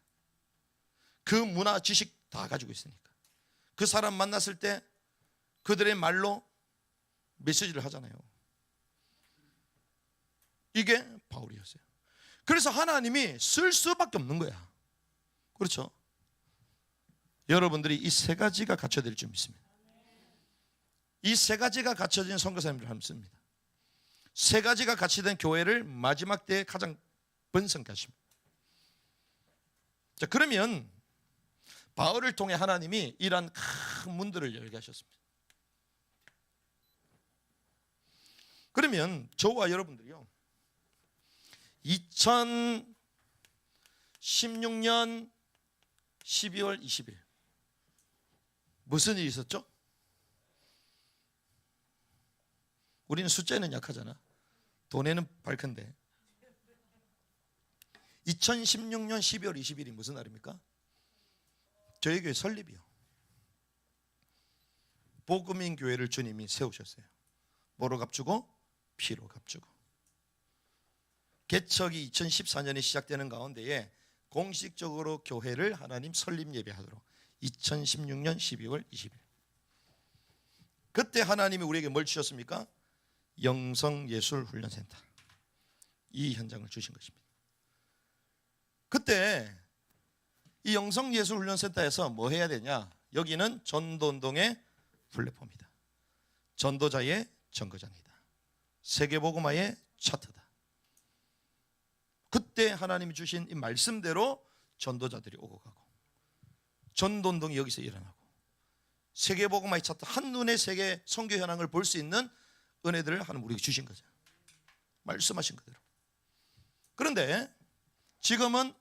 A: 그 문화 지식 다 가지고 있으니까. 그 사람 만났을 때 그들의 말로 메시지를 하잖아요. 이게 바울이었어요. 그래서 하나님이 쓸 수밖에 없는 거야. 그렇죠? 여러분들이 이 세 가지가 갖춰질 줄 믿습니다. 이 세 가지가 갖춰진 선교사님들 함습니다. 세 가지가 같이 된 교회를 마지막 때에 가장 번성케 하십니다. 자, 그러면 바울을 통해 하나님이 이러한 큰 문들을 열게 하셨습니다. 그러면 저와 여러분들이요, 2016년 12월 20일 무슨 일이 있었죠? 우리는 숫자에는 약하잖아. 돈에는 밝은데 2016년 12월 20일이 무슨 날입니까? 저희 교회 설립이요. 복음인 교회를 주님이 세우셨어요. 뭐로 값주고? 피로 값주고. 개척이 2014년에 시작되는 가운데에 공식적으로 교회를 하나님 설립 예배하도록 2016년 12월 20일. 그때 하나님이 우리에게 뭘 주셨습니까? 영성예술훈련센터. 이 현장을 주신 것입니다. 그때 이 영성예술훈련센터에서 뭐 해야 되냐? 여기는 전도운동의 플랫폼이다. 전도자의 정거장이다. 세계복음화의 차트다. 그때 하나님이 주신 이 말씀대로 전도자들이 오고 가고 전도운동이 여기서 일어나고 세계복음화의 차트, 한눈에 세계 선교 현황을 볼 수 있는 은혜들을 하나님 우리에게 주신 거죠. 말씀하신 그대로. 그런데 지금은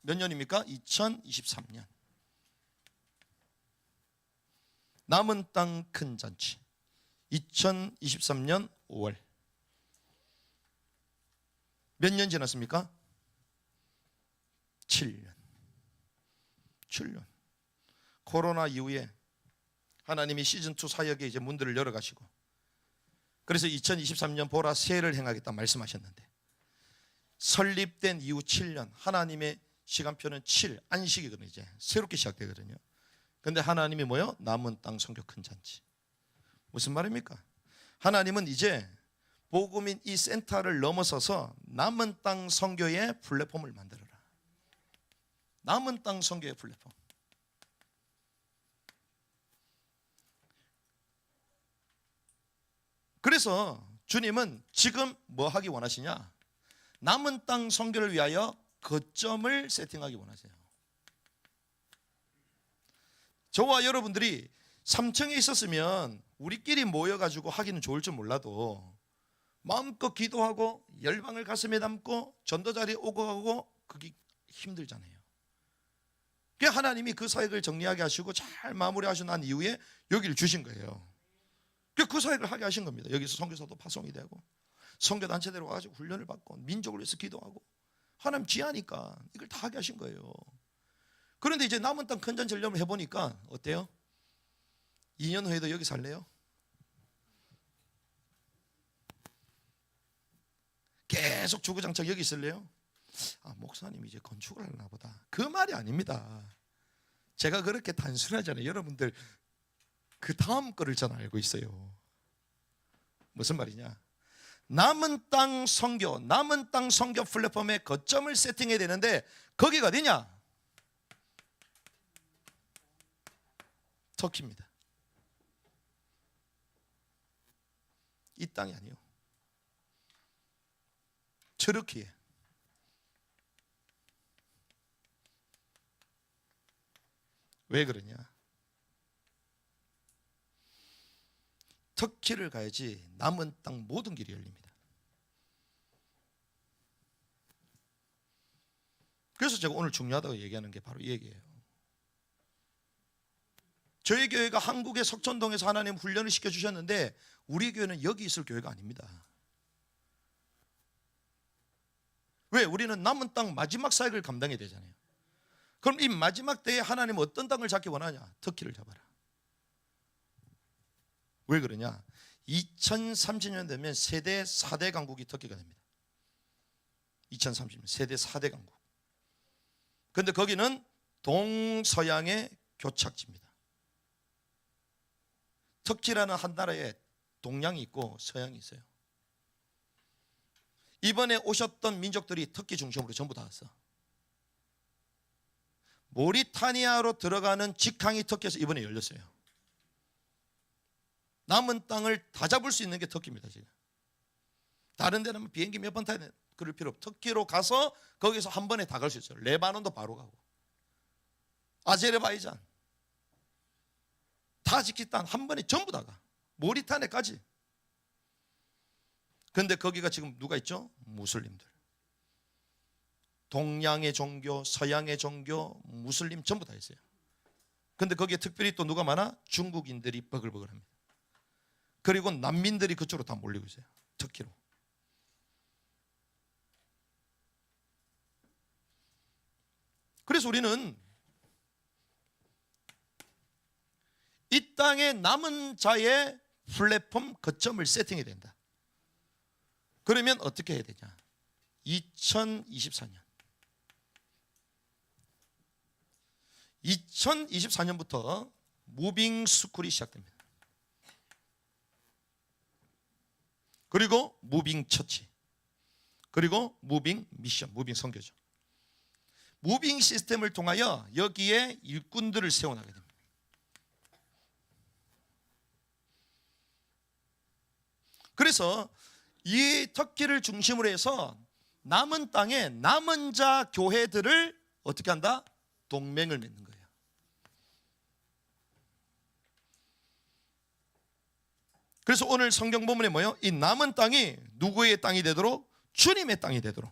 A: 몇 년입니까? 2023년. 남은 땅 큰 잔치. 2023년 5월. 몇 년 지났습니까? 7년. 7년. 코로나 이후에 하나님이 시즌2 사역에 이제 문들을 열어가시고, 그래서 2023년 보라 새해를 행하겠다 말씀하셨는데, 설립된 이후 7년, 하나님의 시간표는 7, 안식이거든요. 이제 새롭게 시작되거든요. 근데 하나님이 뭐요? 남은 땅 선교 큰 잔치. 무슨 말입니까? 하나님은 이제 복음인 이 센터를 넘어서서 남은 땅 선교의 플랫폼을 만들어라. 남은 땅 선교의 플랫폼. 그래서 주님은 지금 뭐 하기 원하시냐? 남은 땅 선교를 위하여 거점을 세팅하기 원하세요. 저와 여러분들이 3층에 있었으면 우리끼리 모여가지고 하기는 좋을 줄 몰라도 마음껏 기도하고 열방을 가슴에 담고 전도 자리에 오고 가고 그게 힘들잖아요. 그러니까 하나님이 그 사역을 정리하게 하시고 잘 마무리하시고 난 이후에 여기를 주신 거예요. 그 사역을 하게 하신 겁니다. 여기서 선교사도 파송이 되고 선교단체대로 와가지고 훈련을 받고 민족을 위해서 기도하고 하나님 지하니까 이걸 다 하게 하신 거예요. 그런데 이제 남은 땅 큰전 전념을 해보니까 어때요? 2년 후에도 여기 살래요? 계속 주구장창 여기 있을래요? 목사님 이제 건축을 하나 보다. 그 말이 아닙니다. 제가 그렇게 단순하잖아요. 여러분들 그 다음 거를 저는 알고 있어요. 무슨 말이냐? 남은 땅 선교, 남은 땅 선교 플랫폼에 거점을 세팅해야 되는데 거기가 어디냐? 터키입니다. 이 땅이 아니요. 트르키에. 왜 그러냐? 터키를 가야지 남은 땅 모든 길이 열립니다. 그래서 제가 오늘 중요하다고 얘기하는 게 바로 이 얘기예요. 저희 교회가 한국의 석천동에서 하나님 훈련을 시켜주셨는데 우리 교회는 여기 있을 교회가 아닙니다. 왜? 우리는 남은 땅 마지막 사역을 감당해야 되잖아요. 그럼 이 마지막 때에 하나님은 어떤 땅을 잡기 원하냐? 터키를 잡아라. 왜 그러냐? 2030년 되면 세대 4대 강국이 터키가 됩니다. 2030년 세대 4대 강국. 그런데 거기는 동서양의 교착지입니다. 터키라는 한 나라에 동양이 있고 서양이 있어요. 이번에 오셨던 민족들이 터키 중심으로 전부 다 왔어. 모리타니아로 들어가는 직항이 터키에서 이번에 열렸어요. 남은 땅을 다 잡을 수 있는 게 터키입니다. 지금 다른 데는 비행기 몇 번 타야 돼. 그럴 필요 없고 터키로 가서 거기서 한 번에 다 갈 수 있어요. 레바논도 바로 가고 아제르바이잔, 타지키스탄 한 번에 전부 다 가. 모리타니아까지. 그런데 거기가 지금 누가 있죠? 무슬림들. 동양의 종교, 서양의 종교, 무슬림 전부 다 있어요. 그런데 거기에 특별히 또 누가 많아? 중국인들이 버글버글합니다. 그리고 난민들이 그쪽으로 다 몰리고 있어요. 터키로. 그래서 우리는 이 땅에 남은 자의 플랫폼 거점을 세팅해야 된다. 그러면 어떻게 해야 되냐? 2024년부터 무빙 스쿨이 시작됩니다. 그리고 무빙 처치, 그리고 무빙 미션, 무빙 선교죠. 무빙 시스템을 통하여 여기에 일꾼들을 세워나가게 됩니다. 그래서 이 터키를 중심으로 해서 남은 땅에 남은 자 교회들을 어떻게 한다? 동맹을 맺는 거예요. 그래서 오늘 성경 본문에 뭐예요? 이 남은 땅이 누구의 땅이 되도록? 주님의 땅이 되도록.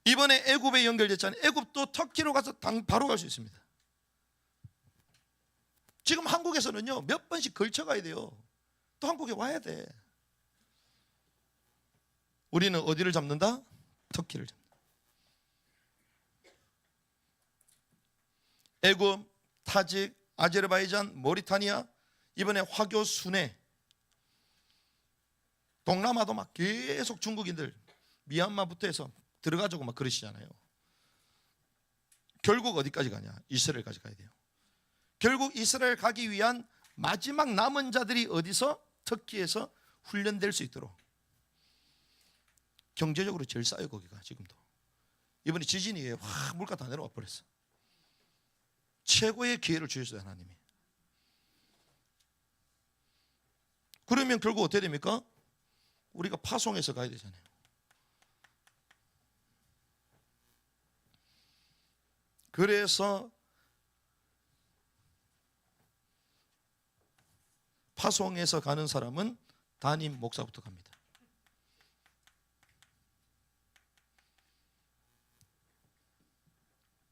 A: 이번에 애굽에 연결됐잖아요. 애굽도 터키로 가서 바로 갈 수 있습니다. 지금 한국에서는요 몇 번씩 걸쳐가야 돼요. 또 한국에 와야 돼. 우리는 어디를 잡는다? 터키를 잡는다. 애굽, 타직, 아제르바이잔, 모리타니아, 이번에 화교 순회, 동남아도 막 계속 중국인들 미얀마부터 해서 들어가지고 막 그러시잖아요. 결국 어디까지 가냐? 이스라엘까지 가야 돼요. 결국 이스라엘 가기 위한 마지막 남은 자들이 어디서? 터키에서 훈련될 수 있도록 경제적으로 제일 싸요. 거기가 지금도. 이번에 지진이 확 물가 다 내려와 버렸어. 최고의 기회를 주셨어요, 하나님이. 그러면 결국 어떻게 됩니까? 우리가 파송해서 가야 되잖아요. 그래서 파송해서 가는 사람은 담임 목사부터 갑니다.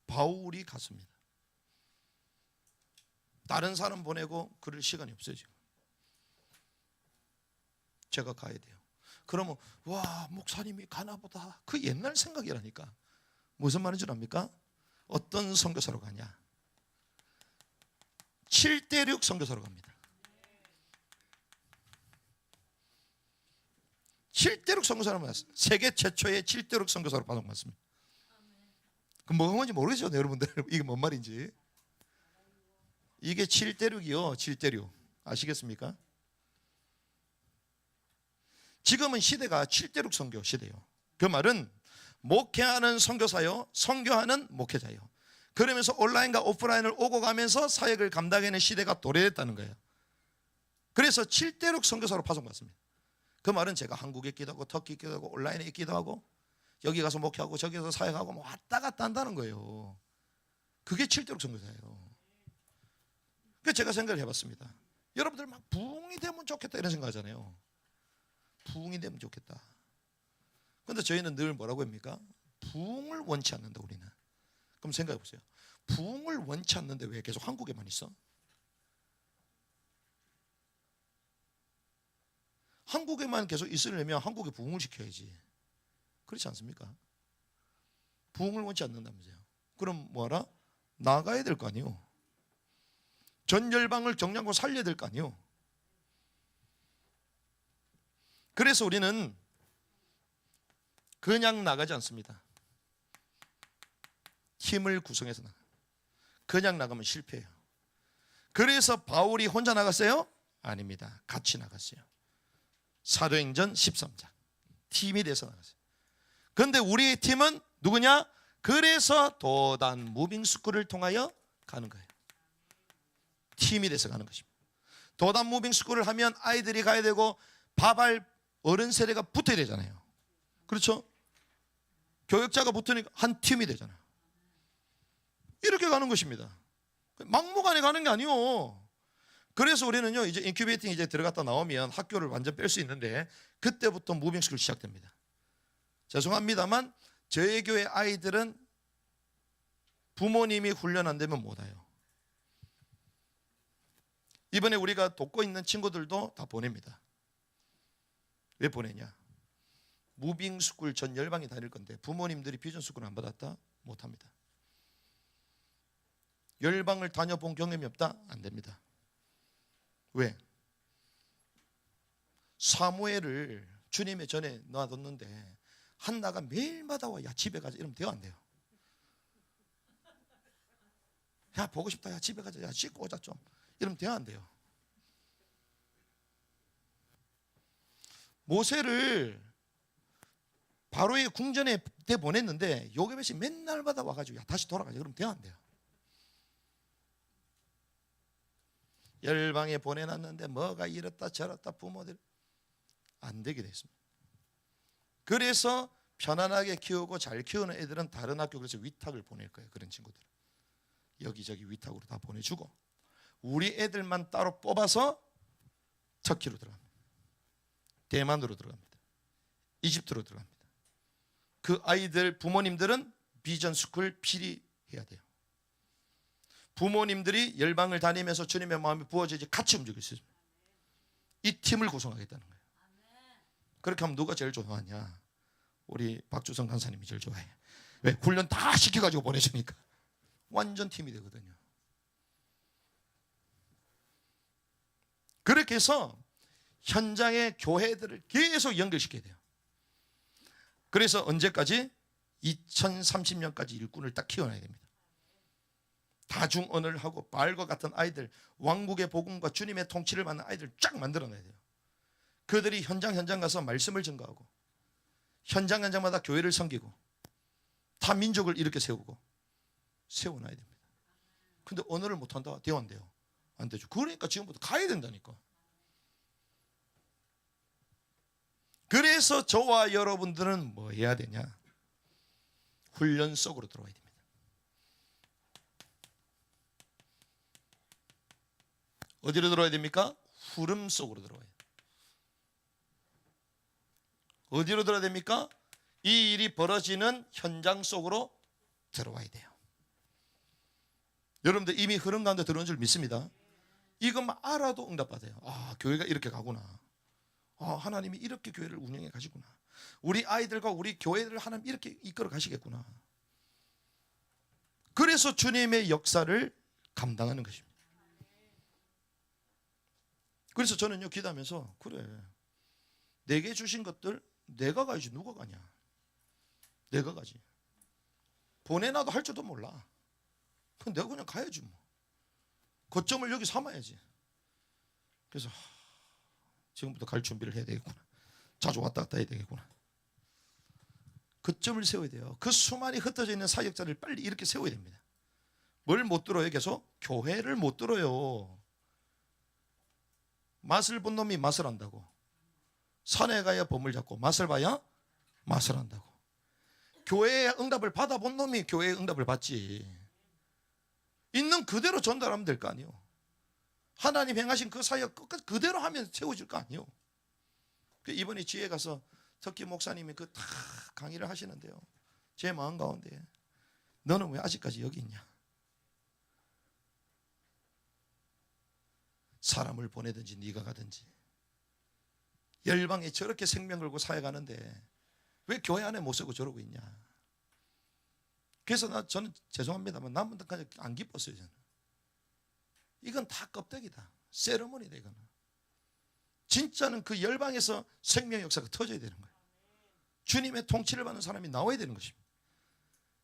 A: 바울이 갔습니다. 다른 사람 보내고 그럴 시간이 없어요. 지금 제가 가야 돼요. 그러면 와, 목사님이 가나보다. 그 옛날 생각이라니까. 무슨 말인 줄 압니까? 어떤 선교사로 가냐? 7대6 선교사로 갑니다. 7대6 선교사로 만났어요. 세계 최초의 7대6 선교사로 받아봤습니다. 그럼 뭐가 뭔지 모르겠죠, 여러분들? 이게 뭔 말인지. 이게 7대6이요. 7대6 아시겠습니까? 지금은 시대가 7대6 선교 시대예요. 그 말은 목회하는 선교사요, 선교하는 목회자요. 그러면서 온라인과 오프라인을 오고 가면서 사역을 감당하는 시대가 도래했다는 거예요. 그래서 7대6 선교사로 파송받습니다. 그 말은 제가 한국에 있기도 하고 터키 있기도 하고 온라인에 있기도 하고 여기 가서 목회하고 저기 가서 사역하고 뭐 왔다 갔다 한다는 거예요. 그게 7대6 선교사예요. 그래서 제가 생각을 해봤습니다. 여러분들 막 부흥이 되면 좋겠다 이런 생각하잖아요. 부흥이 되면 좋겠다. 그런데 저희는 늘 뭐라고 합니까? 부흥을 원치 않는다 우리는. 그럼 생각해 보세요. 부흥을 원치 않는데 왜 계속 한국에만 있어? 한국에만 계속 있으려면 한국에 부흥을 시켜야지. 그렇지 않습니까? 부흥을 원치 않는다면서요. 그럼 뭐하라? 나가야 될 거 아니에요. 전 열방을 정량고 살려야 될 거 아니에요. 그래서 우리는 그냥 나가지 않습니다. 팀을 구성해서 나가요. 그냥 나가면 실패해요. 그래서 바울이 혼자 나갔어요? 아닙니다. 같이 나갔어요. 사도행전 13장 팀이 돼서 나갔어요. 그런데 우리의 팀은 누구냐? 그래서 도단 무빙스쿨을 통하여 가는 거예요. 팀이 돼서 가는 것입니다. 도단 무빙스쿨을 하면 아이들이 가야 되고 밥할 어른 세대가 붙어야 되잖아요. 그렇죠? 교역자가 붙으니까 한 팀이 되잖아요. 이렇게 가는 것입니다. 막무가내 가는 게 아니요. 그래서 우리는요, 이제 인큐베이팅 이제 들어갔다 나오면 학교를 완전 뺄 수 있는데 그때부터 무빙스쿨 시작됩니다. 죄송합니다만 저희 교회 아이들은 부모님이 훈련 안 되면 못 와요. 이번에 우리가 돕고 있는 친구들도 다 보냅니다. 왜 보내냐? 무빙스쿨 전 열방이 다닐 건데 부모님들이 비전스쿨 안 받았다? 못합니다. 열방을 다녀본 경험이 없다? 안 됩니다. 왜? 사무엘을 주님의 전에 놔뒀는데 한나가 매일마다 와, 야 집에 가자 이러면 돼요 안 돼요? 야 보고 싶다, 야 집에 가자, 야 씻고 오자 좀 이러면 돼요 안 돼요? 모세를 바로의 궁전에 보냈는데 요게벳이 맨날마다 와가지고 야 다시 돌아가자 그러면 돼요 안 돼요? 열방에 보내놨는데 뭐가 이렇다 저렇다 부모들 안 되게 됐습니다. 그래서 편안하게 키우고 잘 키우는 애들은 다른 학교 그래서 위탁을 보낼 거예요. 그런 친구들 여기저기 위탁으로 다 보내주고 우리 애들만 따로 뽑아서 터키로 들어갑니다. 대만으로 들어갑니다. 이집트로 들어갑니다. 그 아이들 부모님들은 비전스쿨 필히 해야 돼요. 부모님들이 열방을 다니면서 주님의 마음이 부어지지 같이 움직일 수 있습니다. 이 팀을 구성하겠다는 거예요. 그렇게 하면 누가 제일 좋아하냐? 우리 박주성 간사님이 제일 좋아해. 왜? 훈련 다 시켜가지고 보내주니까 완전 팀이 되거든요. 그렇게 해서 현장의 교회들을 계속 연결시켜야 돼요. 그래서 언제까지? 2030년까지 일꾼을 딱 키워놔야 됩니다. 다중언어를 하고 바알과 같은 아이들, 왕국의 복음과 주님의 통치를 받는 아이들 쫙 만들어놔야 돼요. 그들이 현장 가서 말씀을 증거하고 현장마다 교회를 섬기고 다 민족을 이렇게 세워놔야 됩니다. 근데 언어를 못한다? 돼요, 안 돼요? 안 되죠. 그러니까 지금부터 가야 된다니까. 그래서 저와 여러분들은 뭐 해야 되냐? 훈련 속으로 들어와야 됩니다. 어디로 들어와야 됩니까? 흐름 속으로 들어와야 돼요. 어디로 들어야 됩니까? 이 일이 벌어지는 현장 속으로 들어와야 돼요. 여러분들 이미 흐름 가운데 들어온 줄 믿습니다. 이것만 알아도 응답받아요. 아, 교회가 이렇게 가구나. 아, 하나님이 이렇게 교회를 운영해 가시구나. 우리 아이들과 우리 교회를 하나님 이렇게 이끌어 가시겠구나. 그래서 주님의 역사를 감당하는 것입니다. 그래서 저는요, 기도하면서 그래, 내게 주신 것들 내가 가야지 누가 가냐. 내가 가지. 보내놔도 할 줄도 몰라. 그럼 내가 그냥 가야지 뭐. 거점을 여기 삼아야지. 그래서 지금부터 갈 준비를 해야 되겠구나. 자주 왔다 갔다 해야 되겠구나. 거점을 세워야 돼요. 그 수많이 흩어져 있는 사역자를 빨리 이렇게 세워야 됩니다. 뭘 못 들어요? 계속 교회를 못 들어요. 맛을 본 놈이 맛을 안다고. 산에 가야 범을 잡고 맛을 봐야 맛을 안다고. 교회의 응답을 받아본 놈이 교회의 응답을 받지. 있는 그대로 전달하면 될 거 아니에요. 하나님 행하신 그 사역 끝까지 그대로 하면 세워질 거 아니에요. 이번에 지혜 가서 특히 목사님이 그 다 강의를 하시는데요, 제 마음 가운데 너는 왜 아직까지 여기 있냐. 사람을 보내든지 네가 가든지 열방에 저렇게 생명 걸고 사역하는데 왜 교회 안에 못 서고 저러고 있냐. 그래서 저는 죄송합니다만 남은 데까지 안 기뻤어요. 저는 이건 다 껍데기다. 세레머니다. 이거는 진짜는 그 열방에서 생명 역사가 터져야 되는 거예요. 주님의 통치를 받는 사람이 나와야 되는 것입니다.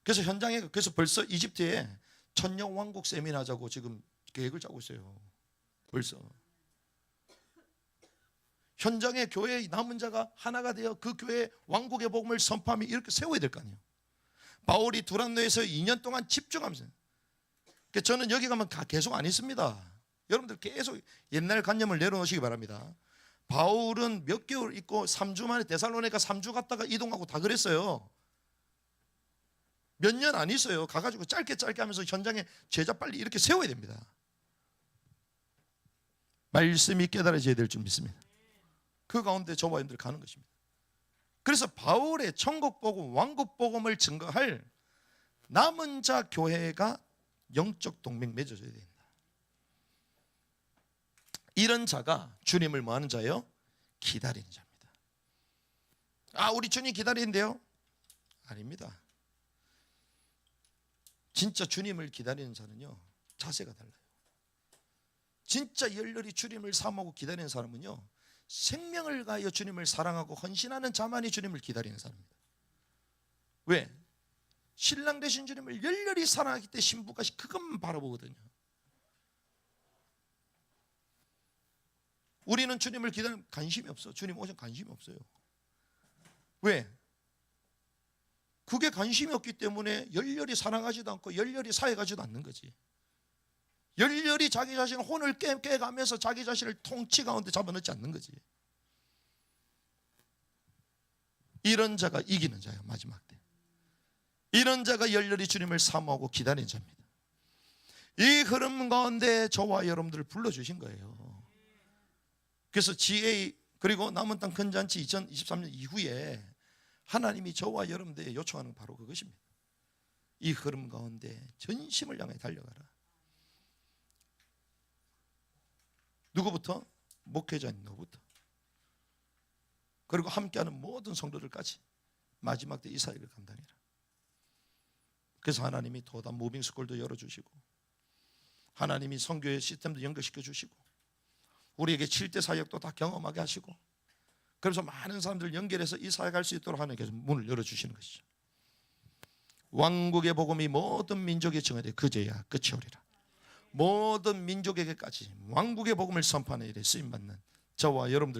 A: 그래서 현장에, 그래서 벌써 이집트에 천년 왕국 세미나 하자고 지금 계획을 짜고 있어요. 벌써 현장에 교회의 남은 자가 하나가 되어 그 교회의 왕국의 복음을 선포하며 이렇게 세워야 될 거 아니에요. 바울이 두란노에서 2년 동안 집중하면서, 저는 여기 가면 계속 안 있습니다. 여러분들 계속 옛날 관념을 내려놓으시기 바랍니다. 바울은 몇 개월 있고 3주 만에 데살로니가 3주 갔다가 이동하고 다 그랬어요. 몇 년 안 있어요. 가가지고 짧게 하면서 현장에 제자 빨리 이렇게 세워야 됩니다. 말씀이 깨달아져야 될 줄 믿습니다. 그 가운데 저와 여러분들 가는 것입니다. 그래서 바울의 천국복음, 왕국복음을 증거할 남은 자 교회가 영적 동맹 맺어져야 됩니다. 이런 자가 주님을 뭐하는 자예요? 기다리는 자입니다. 아, 우리 주님 기다리는데요? 아닙니다. 진짜 주님을 기다리는 자는요, 자세가 달라요. 진짜 열렬히 주님을 사모하고 기다리는 사람은요, 생명을 가하여 주님을 사랑하고 헌신하는 자만이 주님을 기다리는 사람입니다. 왜? 신랑 되신 주님을 열렬히 사랑하기 때문에 신부가 그것만 바라보거든요. 우리는 주님을 기다리는 관심이 없어. 주님 오신 관심이 없어요. 왜? 그게 관심이 없기 때문에 열렬히 사랑하지도 않고 열렬히 사역하지도 않는 거지. 열렬히 자기 자신의 혼을 깨가면서 자기 자신을 통치 가운데 잡아넣지 않는 거지. 이런 자가 이기는 자예요. 마지막 때 이런 자가 열렬히 주님을 사모하고 기다리는 자입니다. 이 흐름 가운데 저와 여러분들을 불러주신 거예요. 그래서 GA 그리고 남은 땅 큰잔치 2023년 이후에 하나님이 저와 여러분들에게 요청하는 바로 그것입니다. 이 흐름 가운데 전심을 향해 달려가라. 누구부터? 목회자인 너부터, 그리고 함께하는 모든 성도들까지 마지막 때 이 사역을 감당해라. 그래서 하나님이 도다 무빙 스쿨도 열어주시고, 하나님이 선교의 시스템도 연결시켜 주시고, 우리에게 7대 사역도 다 경험하게 하시고, 그래서 많은 사람들 연결해서 이 사역할 수 있도록 하나님께서 문을 열어주시는 것이죠. 왕국의 복음이 모든 민족에 증언되 그제야 끝이 오리라. 모든 민족에게까지 왕국의 복음을 선포하는 일에 쓰임받는 저와 여러분들